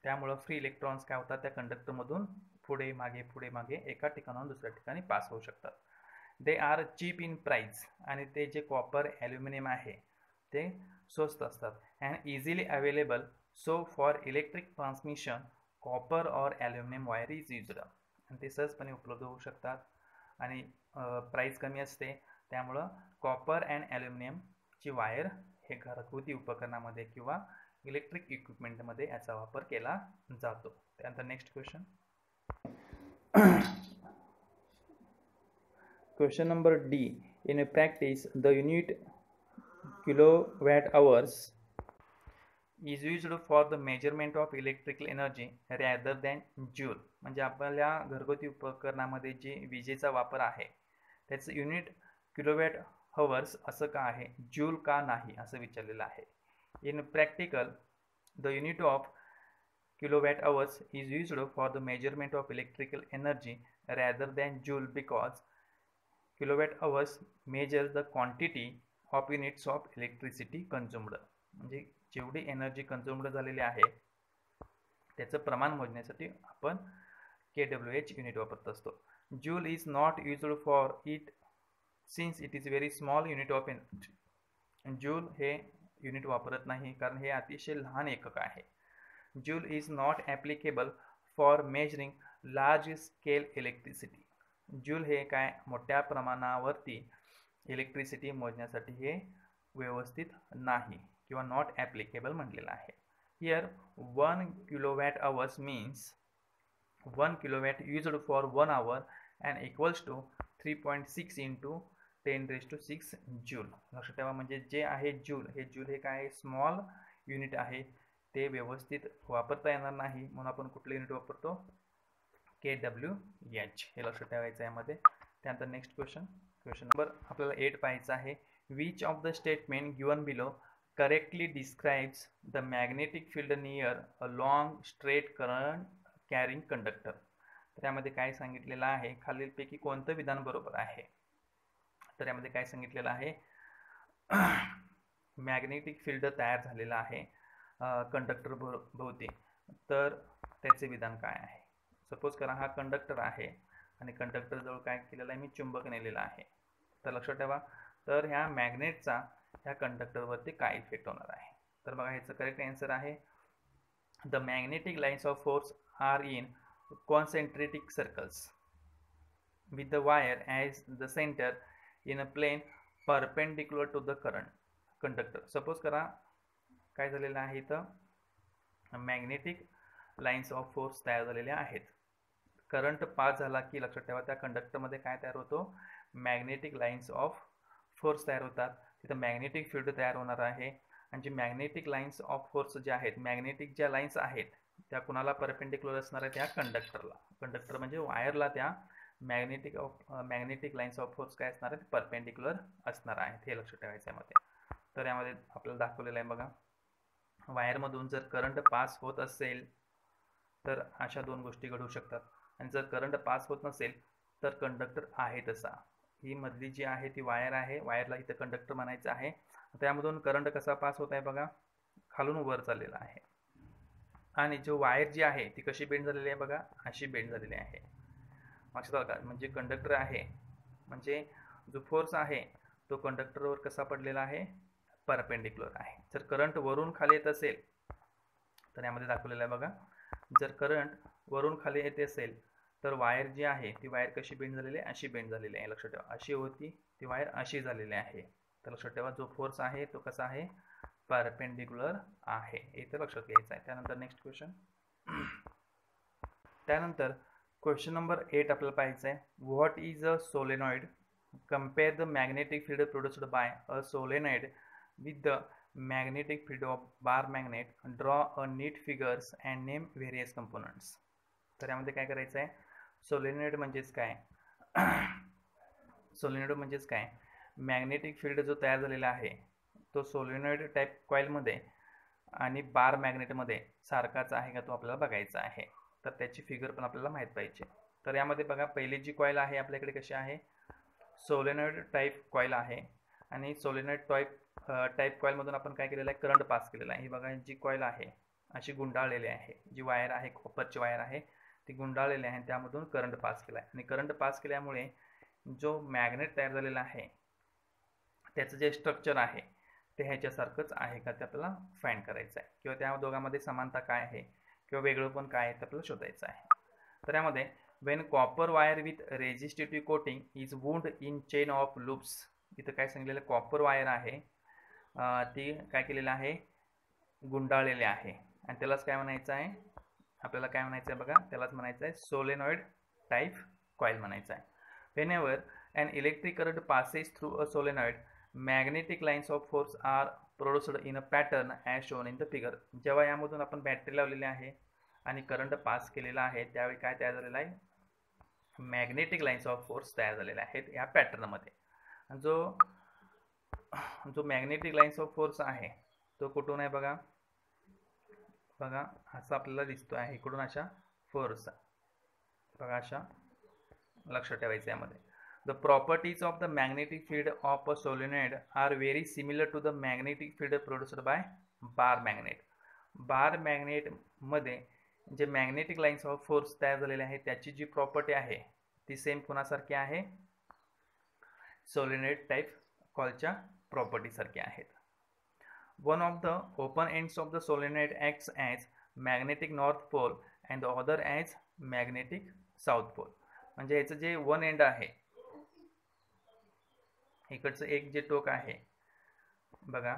त्यामुळं फ्री इलेक्ट्रॉन्स काय होतात, त्या कंडक्टरमधून पुढे मागे एका ठिकाणाहून दुसऱ्या ठिकाणी पास होऊ शकतात. They are chip in price. आणि ते जे कॉपर ॲल्युमिनियम आहे ते स्वस्त असतात. And easily available. So for electric transmission copper और ॲल्युमिनियम वायर इज युज्ड. आणि ते सहजपणे उपलब्ध होऊ शकतात आणि प्राईस कमी असते. त्यामुळं कॉपर अँड ॲल्युमिनियमची वायर हे घरगुती उपकरणामध्ये किंवा इलेक्ट्रिक इक्विपमेंटमध्ये याचा वापर केला जातो. त्यानंतर next question. Question number D. In practice the unit kilowatt hours is used for the measurement of electrical energy rather than joule. म्हणजे आपल्या घरगुती उपकरणामध्ये जे विजेचा वापर आहे त्याचं युनिट किलोवॅट हवर्स असं का आहे, जूल का नाही असं विचारलेलं आहे. In practical the unit of kilowatt hours is used for the measurement of electrical energy rather than joule because kilowatt hours measure the quantity of units of electricity consumed. म्हणजे जेवढी एनर्जी कन्झ्युम्ड झालेली आहे त्याचं प्रमाण मोजण्यासाठी आपण KWH unit वापरत असतो. Joule is not used for it since it is very small unit of energy. Joule हे युनिट वापरत नाही कारण हे अतिशय लहान एकक आहे. Joule is not applicable for measuring large scale electricity. Joule हे काय मोठ्या प्रमाणावरती इलेक्ट्रिसिटी मोजण्यासाठी हे व्यवस्थित नाही किंवा नॉट ॲप्लिकेबल म्हटलेलं आहे. Here 1 kilowatt hours means 1 kilowatt used for 1 hour and equals to 3.6 into 10⁶ joule. लक्षात ठेवा म्हणजे जे आहे जूल हे काय आहे, स्मॉल युनिट आहे. ते व्यवस्थित वापरता येणार नाही म्हणून आपण कुठलं युनिट वापरतो, KWH. हे लक्षात ठेवायचं यामध्ये. त्यानंतर नेक्स्ट क्वेश्चन. क्वेश्चन नंबर आपल्याला 8 पाहायचं आहे. Which of the statement given below correctly describes the magnetic field near a long straight current carrying conductor. त्यामध्ये काय सांगितलेलं आहे, खालीलपैकी कोणतं विधान बरोबर आहे. तर यामध्ये काय सांगितलेलं आहे, मॅग्नेटिक फील्ड तयार झालेला आहे कंडक्टर भोवती. तर त्याचे विधान काय आहे. सपोज करा हा कंडक्टर आहे आणि कंडक्टर जवळ काय केलेलं आहे, मी चुंबक नेलेला आहे. तर लक्षात ठेवा तर ह्या मॅग्नेटचा ह्या कंडक्टरवरती काय इफेक्ट होणार आहे. तर बघा ह्याचं करेक्ट आन्सर आहे the magnetic lines of force are in concentric circles with the wire as the centre in a plane perpendicular to the current conductor. Suppose करा काय झालेलं आहे इथं मॅग्नेटिक लाईन्स ऑफ फोर्स तयार झालेल्या आहेत. करंट पास झाला की लक्षात ठेवा त्या कंडक्टरमध्ये काय तयार होतो, मॅग्नेटिक लाईन्स ऑफ फोर्स तयार होतात. तिथं मॅग्नेटिक फील्ड तयार होणार आहे आणि जे मॅग्नेटिक लाईन्स ऑफ फोर्स ज्या आहेत, मॅग्नेटिक ज्या लाईन्स आहेत त्या कुणाला परपेंडिक्युलर असणार आहे, त्या कंडक्टरला. कंडक्टर म्हणजे वायरला त्या मॅग्नेटिक लाईन्स ऑफ फोर्स काय असणार आहेत, परपेंडिक्युलर असणार आहेत. हे लक्षात ठेवायचं यामध्ये. तर यामध्ये आपल्याला दाखवलेलं आहे बघा, वायरमधून जर करंट पास होत असेल तर अशा दोन गोष्टी घडू शकतात आणि जर करंट पास होत नसेल तर कंडक्टर आहे तसा. ही मधली जी आहे ती वायर आहे, वायरला इथं कंडक्टर म्हणायचं आहे. त्यामधून करंट कसा पास होत आहे बघा, खालून वर चाललेला आहे. आणि जो वायर जी आहे ती कशी बेंड झालेली आहे बघा, अशी बेंड झालेली आहे. लक्षात आलं का, म्हणजे कंडक्टर आहे म्हणजे जो फोर्स आहे तो कंडक्टरवर कसा पडलेला आहे, परपेंडिक्युलर आहे. जर करंट वरून खाली येत असेल तर यामध्ये दाखवलेलं आहे बघा, जर करंट वरून खाली येते असेल तर वायर जी आहे ती वायर कशी बेंड झालेली आहे, अशी बेंड झालेली आहे. लक्षात ठेवा अशी होती ती वायर अशी झालेली आहे. तर लक्षात ठेवा जो फोर्स आहे तो कसा आहे, परपेंडिक्युलर आहे. इथे लक्षात घ्यायचं आहे. त्यानंतर नेक्स्ट क्वेश्चन. त्यानंतर क्वेश्चन नंबर 8 आपल्याला पाहायचं आहे. What is a solenoid. Compare the magnetic field produced bye a solenoid with the magnetic field of bar magnet, draw a neat figures and name various components. तर यामध्ये काय करायचं आहे, solenoid म्हणजेच काय, सोलेनॉइड म्हणजेच काय, मॅग्नेटिक फील्ड जो तयार झालेला आहे तो सोलेनॉइड टाईप कॉइलमध्ये आणि बार मॅग्नेटमध्ये सारखाच आहे का तो आपल्याला बघायचा आहे. तर त्याची फिगर पण आपल्याला माहीत पाहिजे. तर यामध्ये बघा पहिली जी कॉइल आहे आपल्याकडे कशी आहे, सोलेनॉइड टाईप कॉइल आहे आणि सोलेनॉइड टाईप कॉइलमधून आपण काय केलेलं आहे, करंट पास केलेला आहे. ही बघा जी कॉइल आहे अशी गुंडाळलेली आहे, जी वायर आहे कॉपरची वायर आहे ती गुंडाळलेली आहे, त्यामधून करंट पास केला आहे आणि करंट पास केल्यामुळे जो मॅग्नेट तयार झालेला आहे त्याचं जे स्ट्रक्चर आहे ते ह्याच्यासारखंच आहे का ते आपल्याला फाइंड करायचं आहे, किंवा त्या दोघांमध्ये समानता काय आहे किंवा वेगळं पण काय आहे ते आपल्याला शोधायचं आहे. तर यामध्ये Wien copper wire with resistive coating is wound in chain of loops, इथं काय सांगितलेलं, कॉपर वायर आहे ती काय केलेलं आहे, गुंडाळलेली आहे आणि त्यालाच काय म्हणायचं आहे, आपल्याला काय म्हणायचं आहे बघा, त्यालाच म्हणायचं आहे सोलेनॉइड टाईप कॉइल म्हणायचं आहे. whenever an electric current passes through a solenoid, magnetic lines of force are produced in a pattern as shown in the figure. जेव्हा यामधून आपण बॅटरी लावलेली आहे आणि करंट पास केलेला आहे त्यावेळी काय तयार झालेला आहे, मॅग्नेटिक लाईन्स ऑफ फोर्स तयार झालेल्या आहेत या पॅटर्नमध्ये. जो मॅग्नेटिक लाईन्स ऑफ फोर्स आहे तो कुठून आहे बघा, बघा असा आपल्याला दिसतो आहे, इकडून अशा फोर्स बघा अशा लक्ष ठेवायचं यामध्ये. The properties of the magnetic field of a solenoid are very similar to the magnetic field produced by bar magnet. Bar मॅग्नेटमध्ये जे मॅग्नेटिक लाईन्स ऑफ फोर्स तयार झालेले आहेत त्याची जी प्रॉपर्टी आहे ती सेम कोणासारखी आहे, सोलेनॉइड टाईप कॉइलच्या प्रॉपर्टी सारखी आहेत. One of the open ends of the solenoid acts as magnetic north pole and the other as magnetic south pole. म्हणजे याचं जे वन एंड आहे, इकडचं एक जे टोक आहे बघा,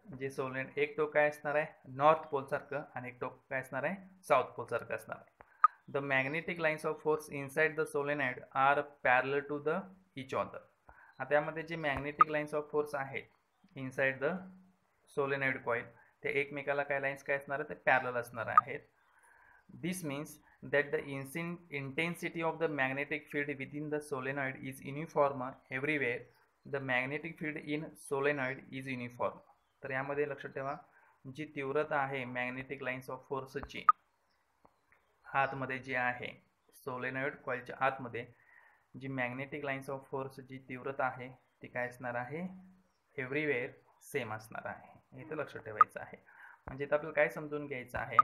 जे सोलेनॉइड एक टोक काय असणार आहे नॉर्थ पोल सारखं आणि एक टोक काय असणार आहे साऊथ पोल सारखं असणार आहे. The magnetic lines of force inside the solenoid are parallel to the each other. आता यामध्ये जे मॅग्नेटिक लाईन्स ऑफ फोर्स आहेत इनसाइड द सोलेनॉइड कॉइल ते एकमेकाला काय लाईन्स काय असणार आहे, ते पॅरलल असणार आहेत. दिस means that the intensity of the magnetic field within the solenoid is uniform everywhere. The magnetic field in solenoid is uniform. तर यामध्ये लक्षात ठेवा, जी तीव्रता आहे मॅग्नेटिक लाईन्स ऑफ फोर्सची आतमध्ये जी आहे सोलेनॉइड कॉइलच्या आतमध्ये जी मॅग्नेटिक लाईन्स ऑफ फोर्स जी तीव्रता आहे ती काय असणार आहे, एव्हरीवेअर सेम असणार आहे. हे तर लक्षात ठेवायचं आहे. म्हणजे इथं आपल्याला काय समजून घ्यायचं आहे,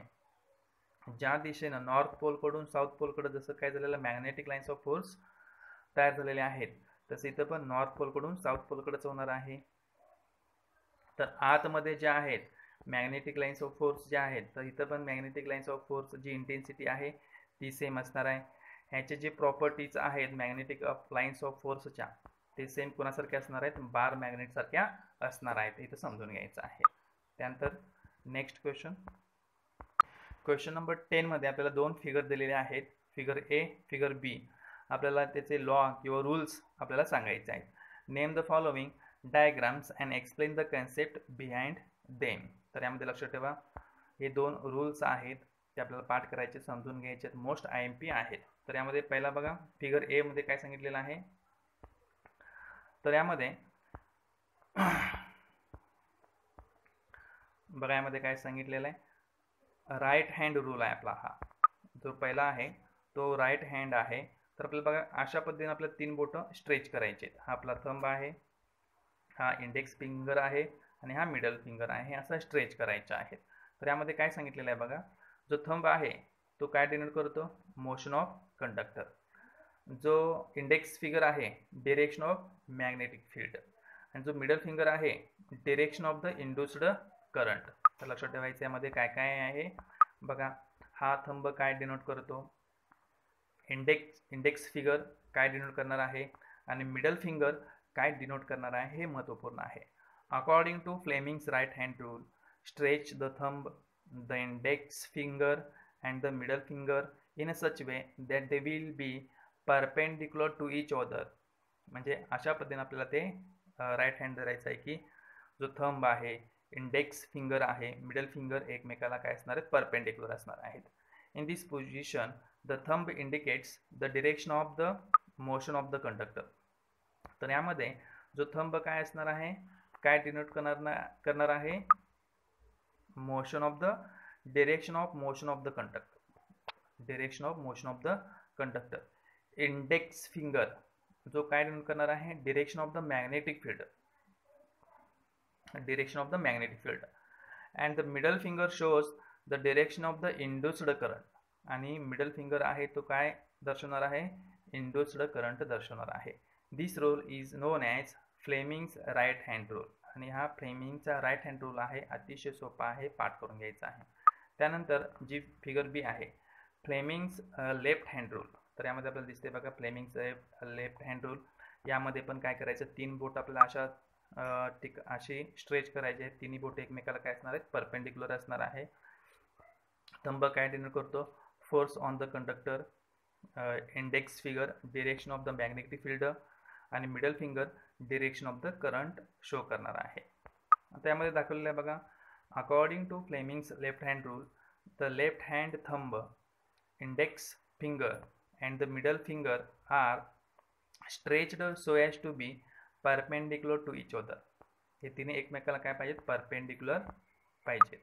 ज्या दिशेनं नॉर्थ पोलकडून साऊथ पोलकडे जसं काय झालेलं मॅग्नेटिक लाईन्स ऑफ फोर्स तयार झालेले आहेत तसं इथं पण नॉर्थ पोलकडून साऊथ पोलकडेच होणार आहे. तर आतमध्ये ज्या आहेत मॅग्नेटिक लाईन्स ऑफ फोर्स ज्या आहेत तर इथं पण मॅग्नेटिक लाईन्स ऑफ फोर्स जी इंटेन्सिटी आहे ती सेम असणार आहे. ह्याचे जे प्रॉपर्टीज आहेत मॅग्नेटिक लाईन्स ऑफ फोर्सच्या ते सेम कोणासारखे असणार आहेत, बार मॅग्नेट सारख्या असणार आहेत. इथं समजून घ्यायचं आहे. त्यानंतर नेक्स्ट क्वेश्चन नंबर 10 मध्ये आपल्याला दोन फिगर दिलेले आहेत, फिगर ए फिगर बी. आपल्याला त्याचे लॉ किंवा रूल्स आपल्याला सांगायचे आहेत. Name the following diagrams and explain the concept behind them. तर यामध्ये लक्षात ठेवा हे दोन रूल्स आहेत ते आपल्याला पाठ करायचे, समजून घ्यायचे, मोस्ट IMP आहेत. तर यामध्ये पहिला बघा फिगर ए मध्ये काय सांगितलेलं आहे, तर यामध्ये बघा यामध्ये काय सांगितलेलं आहे, राईट हँड रूल आहे आपला. हा जो पहिला आहे तो राईट हँड आहे. तर आपल्याला बघा अशा पद्धतीने आपल्याला तीन बोटं स्ट्रेच करायचे. हा आपला थंब आहे, हा इंडेक्स फिंगर आहे आणि हा मिडल फिंगर आहे, असं स्ट्रेच करायचं आहे. तर यामध्ये काय सांगितलेलं आहे बघा, जो थंब आहे तो काय डिनोट करतो, मोशन ऑफ कंडक्टर. जो इंडेक्स फिंगर आहे डिरेक्शन ऑफ मॅग्नेटिक फील्ड आणि जो मिडल फिंगर आहे direction of the induced current. तर लक्षात ठेवायचं यामध्ये काय काय आहे बघा. हा थंब काय डिनोट करतो, इंडेक्स फिंगर काय डिनोट करणार आहे आणि मिडल फिंगर काय डिनोट करणार आहे हे महत्त्वपूर्ण आहे. According to Fleming's right hand rule, stretch the thumb, the index finger and the middle finger in a such way that they will be perpendicular to each other. म्हणजे अशा पद्धतीने आपल्याला ते राईट हँड धरायचं आहे की जो थंब आहे इंडेक्स फिंगर आहे, मिडल फिंगर एकमेकाला काय असणार आहेत, परपेंडिक्युलर असणार आहेत. In this position the thumb indicates the direction of the motion of the conductor. तर यामध्ये जो थंब काय असणार आहे, काय डिनोट करणार आहे, motion of the direction of motion of the conductor, direction of motion of the conductor. Index finger जो काय डिनोट करणार आहे, direction of the magnetic field, direction of the magnetic field. And the middle finger shows the direction of the induced current. आणि middle finger आहे तो काय दर्शवणार आहे, इंड्युस्ड करंट दर्शवणार आहे. This rule is known as Fleming's right hand rule. आणि हा फ्लेमिंगचा राईट हँड रूल आहे, अतिशय सोपा आहे, पाठ करून घ्यायचा आहे. त्यानंतर जी फिगर बी आहे, फ्लेमिंग्स लेफ्ट हँड रूल. तर यामध्ये आपल्याला दिसते बघा फ्लेमिंग्स लेफ्ट हँड रूल. यामध्ये पण काय करायचं, 3 बोट आपल्याला अशी स्ट्रेच करायचे आहेत. तिन्ही बोट एकमेकाला काय असणार आहेत, परपेंडिक्युलर असणार आहे. थंब काय डिनोट करतो, force on the conductor. Index finger direction of the magnetic field आणि middle finger direction of the current show करणार आहे. आता यामध्ये दाखवलेलं आहे बघा, according to Fleming's left hand rule the left hand thumb, index finger and the middle finger are stretched so as to be perpendicular to each other. हे तिने एकमेकाला काय पाहिजेत, परपेंडिक्युलर पाहिजेत.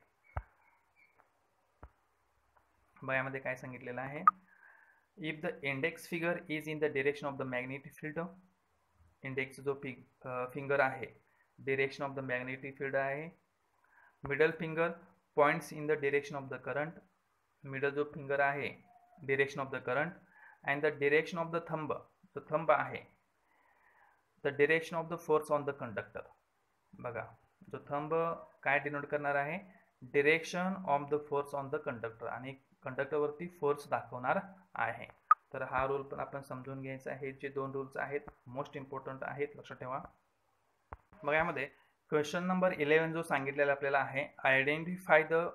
यामध्ये काय सांगितलेलं आहे, if the index finger is in the direction of the magnetic field, index जो फिंगर आहे direction of the magnetic field आहे. Middle finger points in the direction of the current, middle जो फिंगर आहे direction of the current. And the direction of the thumb, जो thumb आहे the direction of the force on the conductor. बघा जो thumb काय denote करणार आहे, direction of the force on the conductor, आणि कंडक्टरवरती फोर्स दाखवणार आहे. तर हा रूल पण आपण समजून घ्यायचा आहे. जे 2 रूल्स आहेत मोस्ट इम्पॉर्टंट आहेत, लक्षात ठेवा. मग यामध्ये क्वेश्चन नंबर 11 जो सांगितलेला आपल्याला आहे, identify the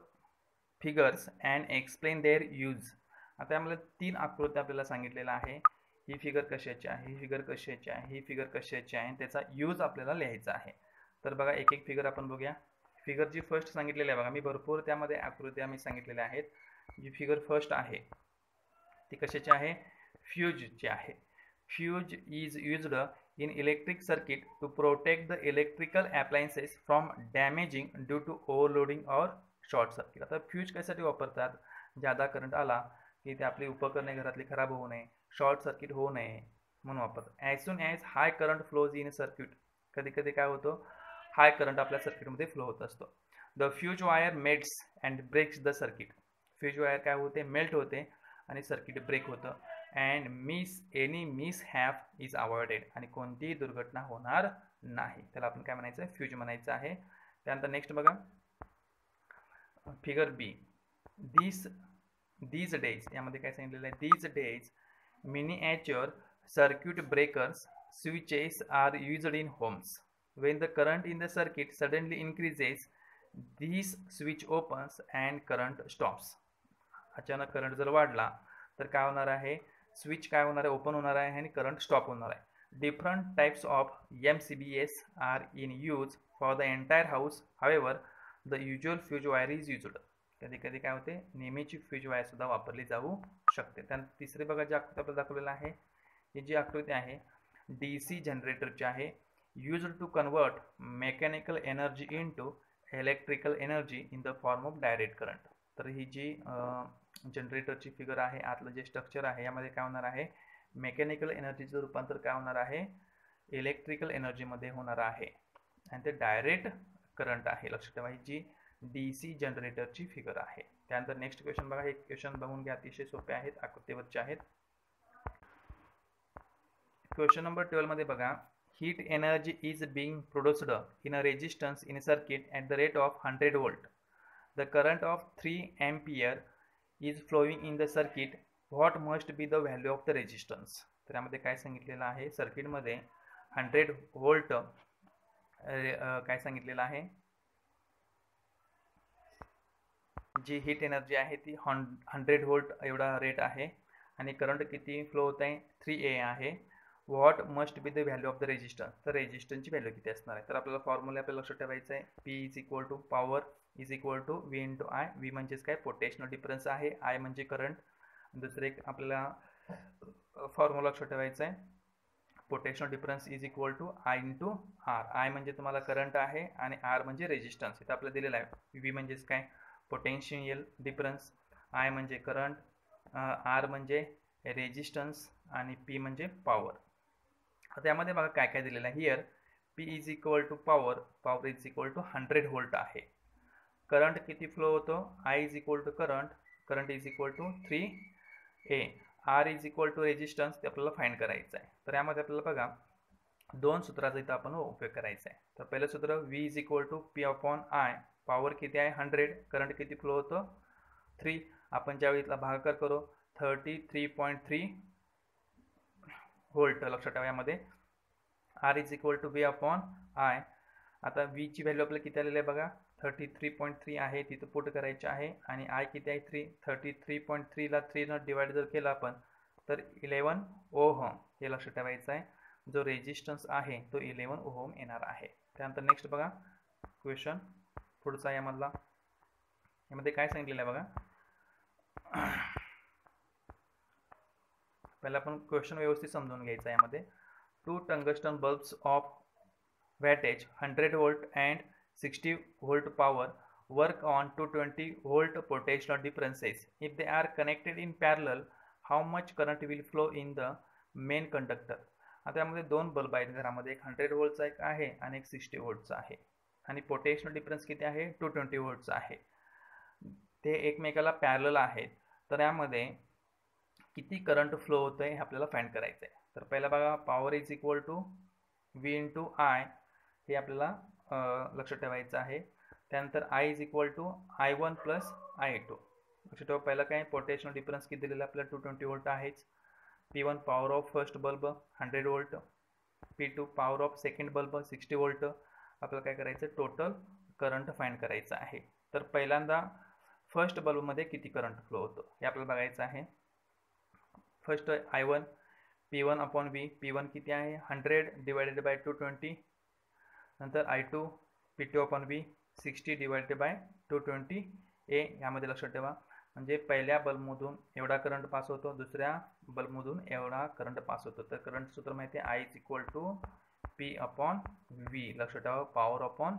figures and explain their use. आता यामध्ये 3 आकृत्या आपल्याला सांगितलेला आहे. ही फिगर कशाची आहे, ही फिगर कशाची आहे, ही फिगर कशाची आहे, त्याचा यूज आपल्याला लिहायचा आहे. तर बघा एक एक फिगर आपण बघूया. फिगर जी फर्स्ट सांगितलेली आहे बघा, मी भरपूर त्यामध्ये आकृत्या मी सांगितलेल्या आहेत. जी फिगर फर्स्ट आहे ती कशाची आहे, फ्यूजची आहे. Fuse is used in electric circuit to protect the electrical appliances from damaging due to overloading और शॉर्ट सर्किट. आता फ्यूज कशासाठी वापरतात, जादा करंट आला की ते आपली उपकरणे घरातली खराब होऊ नये, शॉर्ट सर्किट होऊ नये म्हणून वापरतात. As soon as high current flows in circuit, कधी कधी काय होतं, हाय करंट आपल्या सर्किटमध्ये फ्लो होत असतो. The fuse wire melts and breaks the circuit. Fuse wire काय होते, मेल्ट होते आणि सर्किट ब्रेक होतं. And any mishap is avoided, आणि कोणतीही दुर्घटना होणार नाही. त्याला आपण काय म्हणायचं, फ्यूज म्हणायचं आहे. त्यानंतर नेक्स्ट बघा फिगर बी, these days, यामध्ये काय सांगितलेलं आहे, these days miniature circuit breakers switches are used in homes. When the current in the circuit suddenly increases, this switch opens and current stops. अचानक करंट जर वाढला तर काय होणार आहे, स्विच काय होणार आहे, ओपन होणार आहे आणि करंट स्टॉप होणार आहे. Different types of MCBs are in use for the entire house. However the usual fuse wire is used. कधी कधी काय होते, नेहमीची फ्यूज वायर सुद्धा वापरली जाऊ शकते. त्यानंतर तिसरी बघा जी आकृती आपल्याला दाखवलेला आहे, ही जी आकृती आहे DC जनरेटरची आहे. Used to convert mechanical energy into electrical energy in the form of direct current. तर ही जी जनरेटरची फिगर आहे, आतलं जे स्ट्रक्चर आहे, यामध्ये काय होणार आहे, मेकॅनिकल एनर्जीचं रूपांतर काय होणार आहे, इलेक्ट्रिकल एनर्जीमध्ये होणार आहे, आणि ते डायरेक्ट करंट आहे. लक्षात ठेवा, ही जी DC जनरेटरची फिगर आहे. त्यानंतर नेक्स्ट क्वेश्चन बघा, हे क्वेश्चन बघून घ्या, अतिशय सोपे आहेत, आकृतीवरचे आहेत. क्वेश्चन नंबर 12 मध्ये बघा, heat energy is being produced in a resistance in a circuit at the rate of 100 volt. The current of 3 ampere is flowing in the circuit. What must be the value of the resistance. तर यामध्ये काय सांगितलेलं आहे, सर्किटमध्ये 100 volt काय सांगितलेलं आहे, जी heat energy आहे ती 100 volt एवढा रेट आहे, आणि करंट किती फ्लो होत आहे, 3A आहे. What must be the value of the resistance, तर रेजिस्टन्सची व्हॅल्यू किती असणार आहे. तर आपल्याला फॉर्म्युला आपल्याला लक्षात ठेवायचं आहे. P is equal to power is equal to V into I. V म्हणजेच काय पोटेन्शियल डिफरन्स आहे, आय म्हणजे करंट. दुसरं एक आपल्याला फॉर्म्युला लक्षात ठेवायचा आहे. Potential difference is equal to I into R. I म्हणजे तुम्हाला करंट आहे आणि आर म्हणजे रेजिस्टन्स. इथं आपल्याला दिलेलं आहे. व्ही म्हणजेच काय पोटेन्शियल डिफरन्स, आय म्हणजे करंट, आर म्हणजे रेजिस्टन्स आणि पी म्हणजे पॉवर. आता यामध्ये बघा काय काय दिलेलं आहे. Here P is equal to power, power is equal to 100 volt आहे. करंट किती फ्लो होतो, I is equal to current, current is equal to 3A. R is equal to resistance, ते आपल्याला फाइंड करायचं आहे. तर यामध्ये आपल्याला बघा दोन सूत्राचा इथं आपण उपयोग करायचा आहे. तर पहिलं सूत्र V is equal to P upon I. Power किती आहे 100, करंट किती फ्लो होतो 3. आपण ज्यावेळी इथला भागाकार करू 33.3 व्होल्ट लक्षात ठेवा यामध्ये. R is equal to V upon I. आता व्हीची व्हॅल्यू आपल्याला किती आलेली आहे बघा 33.3 आहे, तिथं पुट करायचे आहे. आणि आय किती आहे 3. 33.3ला 3 डिवाइड जर केला आपण तर 11 ओहम हे लक्षात ठेवायचं आहे. जो रेजिस्टन्स आहे तो 11 ओहम येणार आहे. त्यानंतर नेक्स्ट बघा क्वेश्चन पुढचा यामधला, यामध्ये काय सांगितलेलं आहे बघा. पहिला आपण क्वेश्चन व्यवस्थित समजून घ्यायचा. यामध्ये 2 tungsten bulbs of wattage 100 volt and 60 volt power work on 220 volt potential differences. If they are connected in parallel, how much current will flow in the main conductor? आता यामध्ये दोन बल्ब आहेत घरामध्ये, एक 100 व्होल्टचा एक आहे आणि एक 60 व्होल्टचा आहे. आणि पोटेन्शियल डिफरन्स किती आहे 220 व्होल्टचा आहे. ते एकमेकाला पॅरलल आहेत. तर यामध्ये किती करंट फ्लो होतोय हे आपल्याला फाइंड करायचं आहे. तर पहिला बघा power is equal to V into I, हे आपल्याला लक्षात ठेवायचं आहे. त्यानंतर I is equal to I1 plus I2. लक्षात ठेवा पहिला काय पोटेन्शियल डिफरन्स किती दिलेला आपल्याला 220 व्होल्ट आहेच. P1 power of first bulb 100 volt, P2 power of second bulb 60 volt. आपल्याला काय करायचं टोटल करंट फाइंड करायचं आहे. तर पहिल्यांदा फर्स्ट बल्बमध्ये किती करंट फ्लो होतो हे आपल्याला बघायचं आहे. First I1 P1 upon V. P1 किती आहे 100 डिवायडेड बाय 220. नंतर I2 P2 upon V 60 divided by 220A. यामध्ये लक्षात ठेवा म्हणजे पहिल्या बल्बमधून एवढा करंट पास होतो, दुसऱ्या बल्बमधून एवढा करंट पास होतो. तर करंट सूत्र माहिती आहे I is equal to P upon V. लक्षात ठेवा पॉवर अपॉन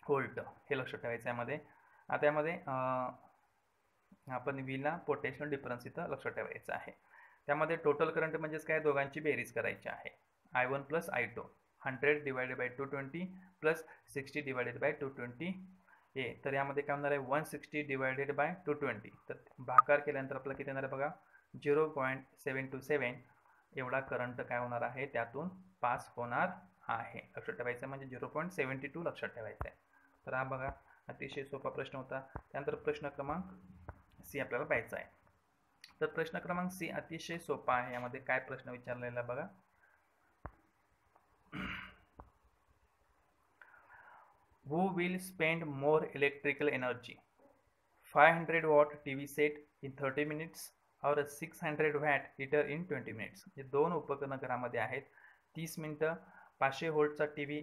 व्होल्ट हे लक्षात ठेवायचं यामध्ये. आता यामध्ये आपण व्हीला पोटेन्शियल डिफरन्स इथं लक्षात ठेवायचं आहे. त्यामध्ये टोटल करंट म्हणजेच काय दोघांची बेरीज करायची आहे. I1 plus I2 100 divided by 220 plus 60 divided by 220A. तर यामध्ये काय होणार आहे 160 डिवायडेड बाय 220. तर भागाकार केल्यानंतर आपल्याला किती येणार आहे बघा 0.727 एवढा करंट काय होणार आहे त्यातून पास होणार आहे. लक्षात ठेवायचं म्हणजे 0.72 लक्षात ठेवायचं आहे. तर हा बघा अतिशय सोपा प्रश्न होता. त्यानंतर प्रश्न क्रमांक सी आपल्याला पाहायचा आहे. तर प्रश्न क्रमांक सी अतिशय सोपा आहे. यामध्ये काय प्रश्न विचारलेला बघा. Who will spend more electrical energy? 500 watt TV set in 30 minutes or a 600 watt heater in 20 minutes. हे दोन उपकरण घरामध्ये आहेत. 30 मिनिटं 500 व्होल्टचा टीव्ही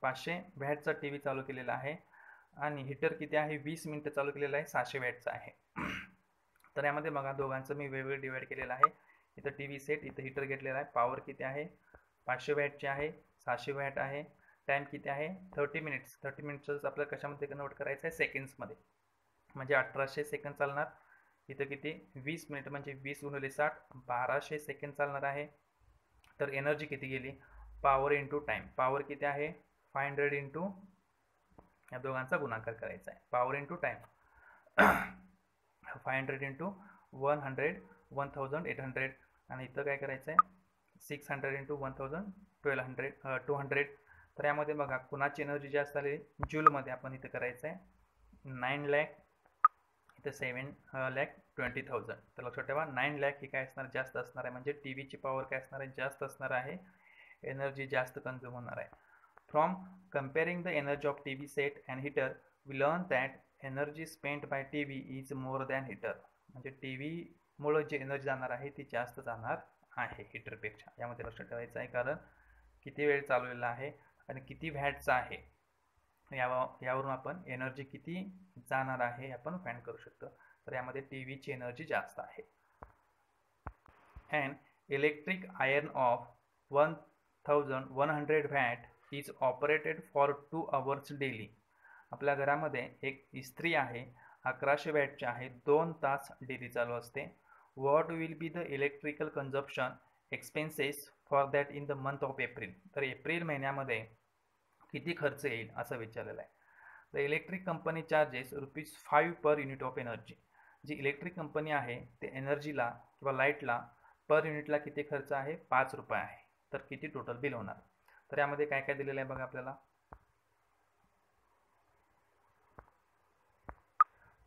500 वॅटचा टीव्ही चालू केलेला आहे आणि हीटर किती आहे 20 मिनिटं चालू केलेला आहे 600 वॅटचा आहे. तर यामध्ये बघा दोघांचं मी वेगवेगळं डिवाइड केलेलं आहे. इथं टीव्ही सेट इथं हीटर घेतलेला आहे. पॉवर किती आहे 500 वॅटची आहे, 600 वॅट आहे. टाइम किती आहे 30 मिनिट्स. 30 मिनिट्स आपल्याला कशामध्ये कन्वर्ट करायचं आहे सेकंड्समध्ये, म्हणजे 1800 सेकंड चालणार. इथं किती 20 मिनिट म्हणजे 20 गुणिले 60 1200 सेकंड चालणार आहे. तर एनर्जी किती गेली पॉवर इंटू टाइम. पॉवर किती आहे 500 इंटू या दोघांचा गुणाकार करायचा आहे. पॉवर इंटू टाइम 500 इंटू 100 1800 आणि इथं काय करायचं आहे 600 इंटू 1000 200. तर यामध्ये बघा कुणाची एनर्जी जास्त आली जूलमध्ये आपण इथं करायचं आहे 9 लाख, इथं 7,20,000. तर लक्षात ठेवा 9 लाख ही काय असणार जास्त असणार आहे, म्हणजे टी व्हीची पॉवर काय असणार आहे जास्त असणार आहे, एनर्जी जास्त कन्झ्युम होणार आहे. From comparing the energy of T V set and heater we learn that energy spent by T V is more than heater. म्हणजे टी व्हीमुळं जी एनर्जी जाणार आहे ती जास्त जाणार आहे हीटरपेक्षा. यामध्ये लक्षात ठेवायचं आहे, कारण किती वेळ चालवलेला आहे आणि किती वॅटचा आहे यावरून आपण एनर्जी किती जाणार आहे आपण फाइंड करू शकतो. तर यामध्ये टीव्हीची एनर्जी जास्त आहे. An electric iron of 1100 watt is operated for 2 hours daily. आपल्या घरामध्ये एक इस्त्री आहे 1100 वॅटची आहे, 2 तास डेली चालू असते. What will be the electrical consumption expenses for that in the month of April. तर एप्रिल महिन्यामध्ये किती खर्च येईल असं विचारलेलं आहे. The electric company charges ₹5 per unit of energy. जी इलेक्ट्रिक कंपनी आहे ते एनर्जीला किंवा लाईटला पर युनिटला किती खर्च आहे, ₹5 आहे. तर किती टोटल बिल होणार. तर यामध्ये काय काय दिलेलं आहे बघा आपल्याला.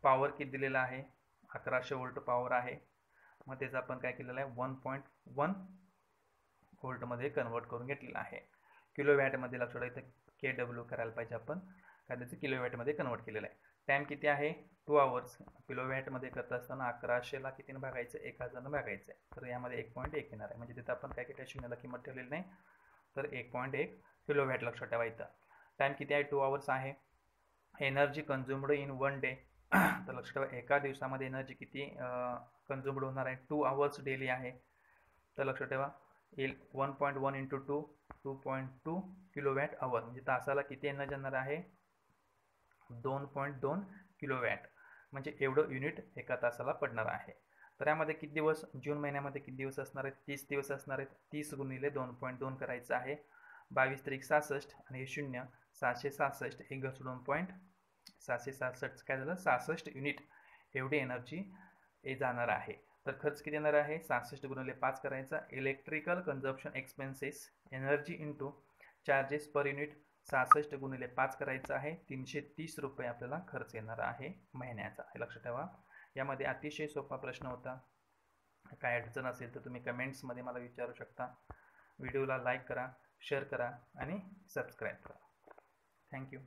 पॉवर किती दिलेला आहे, 1100 वोल्ट पॉवर आहे. मग त्याचं आपण काय केलेलं आहे 1.1 व्होल्टमध्ये कन्वर्ट करून घेतलेलं आहे. किलोवॅटमध्ये लक्षात ठेवायचं KW करायला पाहिजे आपण, काय त्याचं किलोवॅटमध्ये कन्वर्ट केलेलं आहे. टाईम किती आहे 2 आवर्स. किलोवॅटमध्ये करत असताना 1100ला कितीनं भागायचं, 1000 भागायचं आहे. तर यामध्ये 1.1 येणार आहे. म्हणजे तिथं आपण काय केलं शून्याला किंमत ठेवलेली नाही, तर 1.1 किलोवॅट लक्षात ठेवायचं. टाईम किती आहे 2 आवर्स आहे. Energy consumed in 1 day. तर लक्षात ठेवा एका दिवसामध्ये एनर्जी किती कन्झ्युम्ड होणार आहे, 2 आवर्स डेली आहे. तर लक्षात ठेवा 1.1 इंटू 2 2.2 किलोवॅट आवर. म्हणजे तासाला किती एनर्जी येणार आहे 2.2 किलोवॅट. म्हणजे एवढं युनिट एका तासाला पडणार आहे. तर यामध्ये किती दिवस, जून महिन्यामध्ये किती दिवस असणार आहेत, 30 दिवस असणार आहेत. 30 गुणिले 2.2 करायचं आहे. 22 त्रिक 66 आणि हे 0 766 एक घसरून 766 काय झालं 66 युनिट एवढी एनर्जी जाणार आहे. तर खर्च किती येणार आहे 66 गुणिले 5 करायचा. Electrical consumption expenses energy into charges per unit 66 गुणिले 5 करायचं आहे. ₹330 आपल्याला खर्च येणार आहे महिन्याचा. हे लक्षात ठेवा. यामध्ये अतिशय सोपा प्रश्न होता. काय अडचण असेल तर तुम्ही कमेंट्समध्ये मला विचारू शकता. व्हिडिओला लाईक करा, शेअर करा आणि सबस्क्राईब करा. थँक्यू.